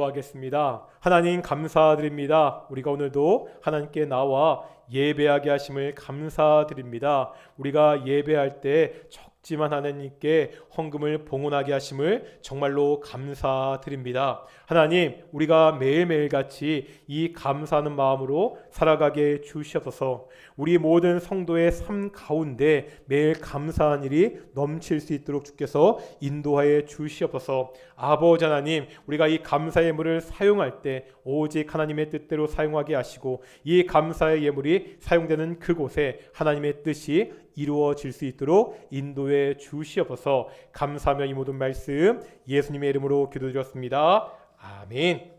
기도하겠습니다. 하나님 감사드립니다. 우리가 오늘도 하나님께 나와 예배하게 하심을 감사드립니다. 우리가 예배할 때 적지만 하나님께 헌금을 봉헌하게 하심을 정말로 감사드립니다. 하나님, 우리가 매일매일 같이 이 감사하는 마음으로 살아가게 주시옵소서. 우리 모든 성도의 삶 가운데 매일 감사한 일이 넘칠 수 있도록 주께서 인도하여 주시옵소서. 아버지 하나님, 우리가 이 감사의 예물을 사용할 때 오직 하나님의 뜻대로 사용하게 하시고 이 감사의 예물이 사용되는 그곳에 하나님의 뜻이 이루어질 수 있도록 인도해 주시옵소서. 감사하며 이 모든 말씀 예수님의 이름으로 기도드렸습니다. 아멘.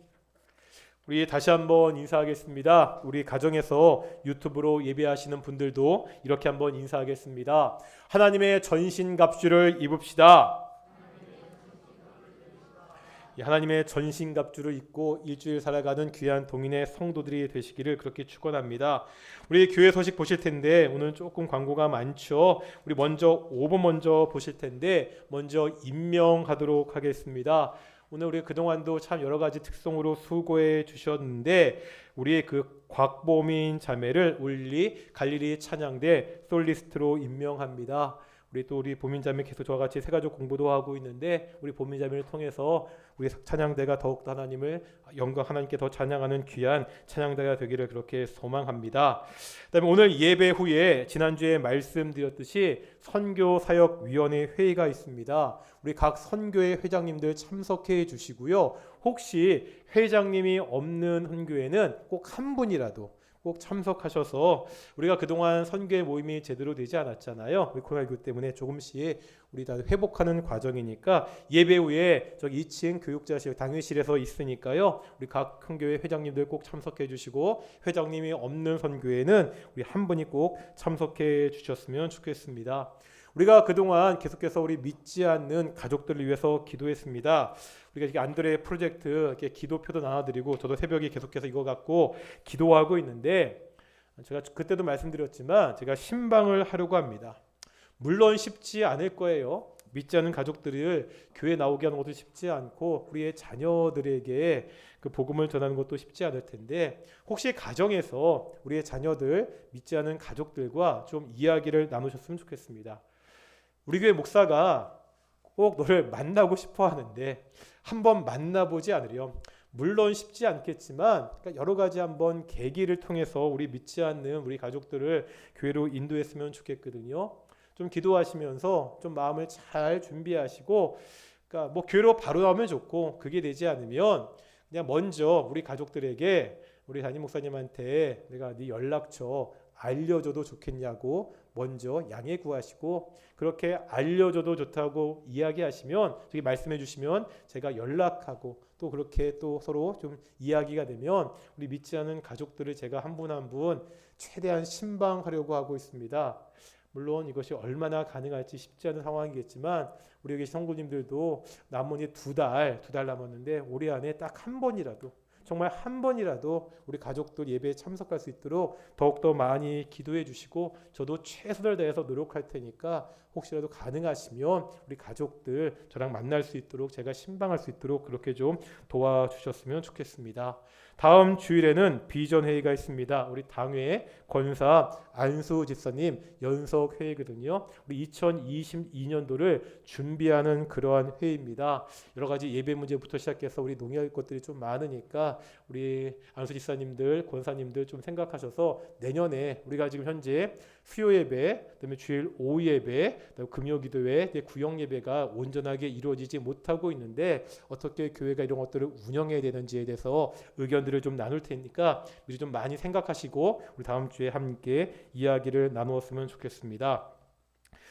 우리 다시 한번 인사하겠습니다. 우리 가정에서 유튜브로 예배하시는 분들도 이렇게 한번 인사하겠습니다. 하나님의 전신갑주를 입읍시다. 하나님의 전신갑주를 입고 일주일 살아가는 귀한 동인의 성도들이 되시기를 그렇게 축원합니다. 우리 교회 소식 보실 텐데 오늘 조금 광고가 많죠. 우리 먼저 5번 먼저 보실 텐데 먼저 임명하도록 하겠습니다. 오늘 우리 그동안도 참 여러 가지 특성으로 수고해 주셨는데 우리의 그 곽보민 자매를 울리 갈릴리 찬양대 솔리스트로 임명합니다. 우리 보민자매 계속 저와 같이 새가족 공부도 하고 있는데 우리 보민자매를 통해서 우리 찬양대가 더욱더 하나님을 영광 하나님께 더 찬양하는 귀한 찬양대가 되기를 그렇게 소망합니다. 그다음에 오늘 예배 후에 지난주에 말씀드렸듯이 선교사역위원회 회의가 있습니다. 우리 각 선교회 회장님들 참석해 주시고요. 혹시 회장님이 없는 선교회는 꼭 한 분이라도 꼭 참석하셔서 우리가 그동안 선교회 모임이 제대로 되지 않았잖아요. 우리 코로나19 때문에 조금씩 우리 다 회복하는 과정이니까 예배 후에 저기 2층 교육자실 당회실에서 있으니까요. 우리 각 선교회 회장님들 꼭 참석해 주시고 회장님이 없는 선교회는 우리 한 분이 꼭 참석해 주셨으면 좋겠습니다. 우리가 그동안 계속해서 우리 믿지 않는 가족들을 위해서 기도했습니다. 우리가 이렇게 안드레 프로젝트 이렇게 기도표도 나눠드리고 저도 새벽에 계속해서 이거 갖고 기도하고 있는데 제가 그때도 말씀드렸지만 제가 신방을 하려고 합니다. 물론 쉽지 않을 거예요. 믿지 않는 가족들을 교회 나오게 하는 것도 쉽지 않고 우리의 자녀들에게 그 복음을 전하는 것도 쉽지 않을 텐데 혹시 가정에서 우리의 자녀들 믿지 않는 가족들과 좀 이야기를 나누셨으면 좋겠습니다. 우리 교회 목사가 꼭 너를 만나고 싶어 하는데 한번 만나보지 않으렴. 물론 쉽지 않겠지만 여러 가지 한번 계기를 통해서 우리 믿지 않는 우리 가족들을 교회로 인도했으면 좋겠거든요. 좀 기도하시면서 좀 마음을 잘 준비하시고 그러니까 뭐 교회로 바로 나오면 좋고 그게 되지 않으면 그냥 먼저 우리 가족들에게 우리 담임 목사님한테 내가 네 연락처 알려줘도 좋겠냐고 먼저 양해 구하시고 그렇게 알려줘도 좋다고 이야기하시면 저기 말씀해 주시면 제가 연락하고 또 그렇게 또 서로 좀 이야기가 되면 우리 믿지 않는 가족들을 제가 한 분 한 분 최대한 신방하려고 하고 있습니다. 물론 이것이 얼마나 가능할지 쉽지 않은 상황이겠지만 우리 여기 성도님들도 남은 이 두 달 남았는데 올해 안에 딱 한 번이라도 정말 한 번이라도 우리 가족들 예배에 참석할 수 있도록 더욱더 많이 기도해 주시고 저도 최선을 다해서 노력할 테니까 혹시라도 가능하시면 우리 가족들 저랑 만날 수 있도록 제가 신방할 수 있도록 그렇게 좀 도와주셨으면 좋겠습니다. 다음 주일에는 비전 회의가 있습니다. 우리 당회 권사 안수 집사님 연석 회의거든요. 우리 2022년도를 준비하는 그러한 회의입니다. 여러 가지 예배 문제부터 시작해서 우리 농의할 것들이 좀 많으니까 우리 안수 집사님들 권사님들 좀 생각하셔서 내년에 우리가 지금 현재 수요 예배, 그다음에 주일 오후 예배, 그다음에 금요 기도회, 구역 예배가 온전하게 이루어지지 못하고 있는데 어떻게 교회가 이런 것들을 운영해야 되는지에 대해서 의견들을 좀 나눌 테니까 미리 좀 많이 생각하시고 우리 다음 주에 함께 이야기를 나누었으면 좋겠습니다.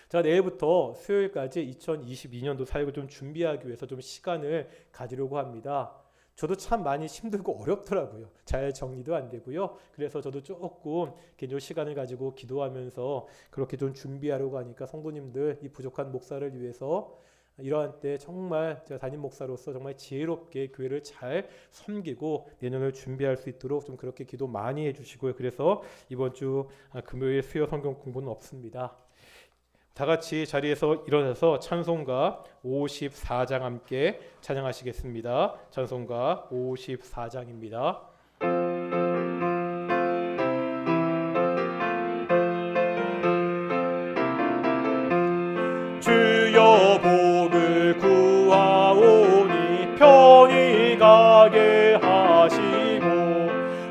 자, 내일부터 수요일까지 2022년도 사역을 좀 준비하기 위해서 좀 시간을 가지려고 합니다. 저도 참 많이 힘들고 어렵더라고요. 잘 정리도 안 되고요. 그래서 저도 조금 개인적으로 시간을 가지고 기도하면서 그렇게 좀 준비하려고 하니까 성도님들 이 부족한 목사를 위해서 이러한 때 정말 제가 담임 목사로서 정말 지혜롭게 교회를 잘 섬기고 내년을 준비할 수 있도록 좀 그렇게 기도 많이 해주시고요. 그래서 이번 주 금요일 수요 성경 공부는 없습니다. 다 같이 자리에서 일어나서 찬송가 54장 함께 찬양하시겠습니다. 찬송가 54장입니다. 주여 복을 구하오니 편히 가게 하시고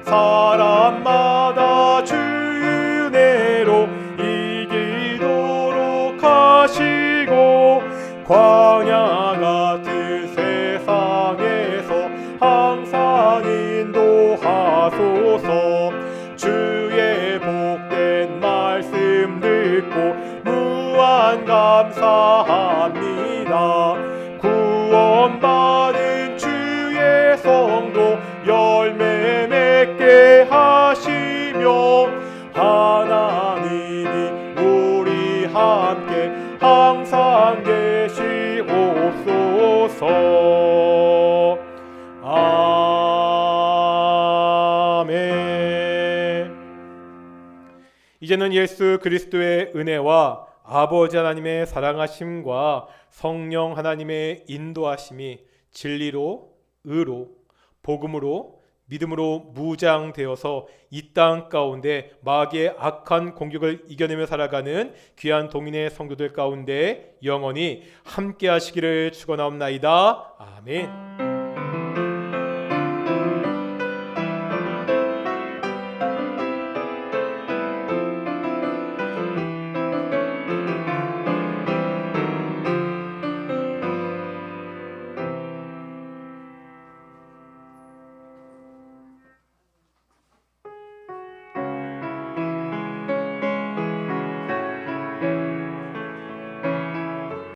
사람마다 주 은혜로 이기도록 하시고 광야 같은 세상에서 항상 인도하소서. 주의 복된 말씀 듣고 무한 감사합니다. 구원받은 주의 성도 열매 맺게 하시며 하나님이 우리 함께 항상 계시옵소서. 아멘. 이제는 예수 그리스도의 은혜와 아버지 하나님의 사랑하심과 성령 하나님의 인도하심이 진리로, 의로, 복음으로, 믿음으로 무장되어서 이 땅 가운데 마귀의 악한 공격을 이겨내며 살아가는 귀한 동인의 성도들 가운데 영원히 함께 하시기를 축원하옵나이다. 아멘.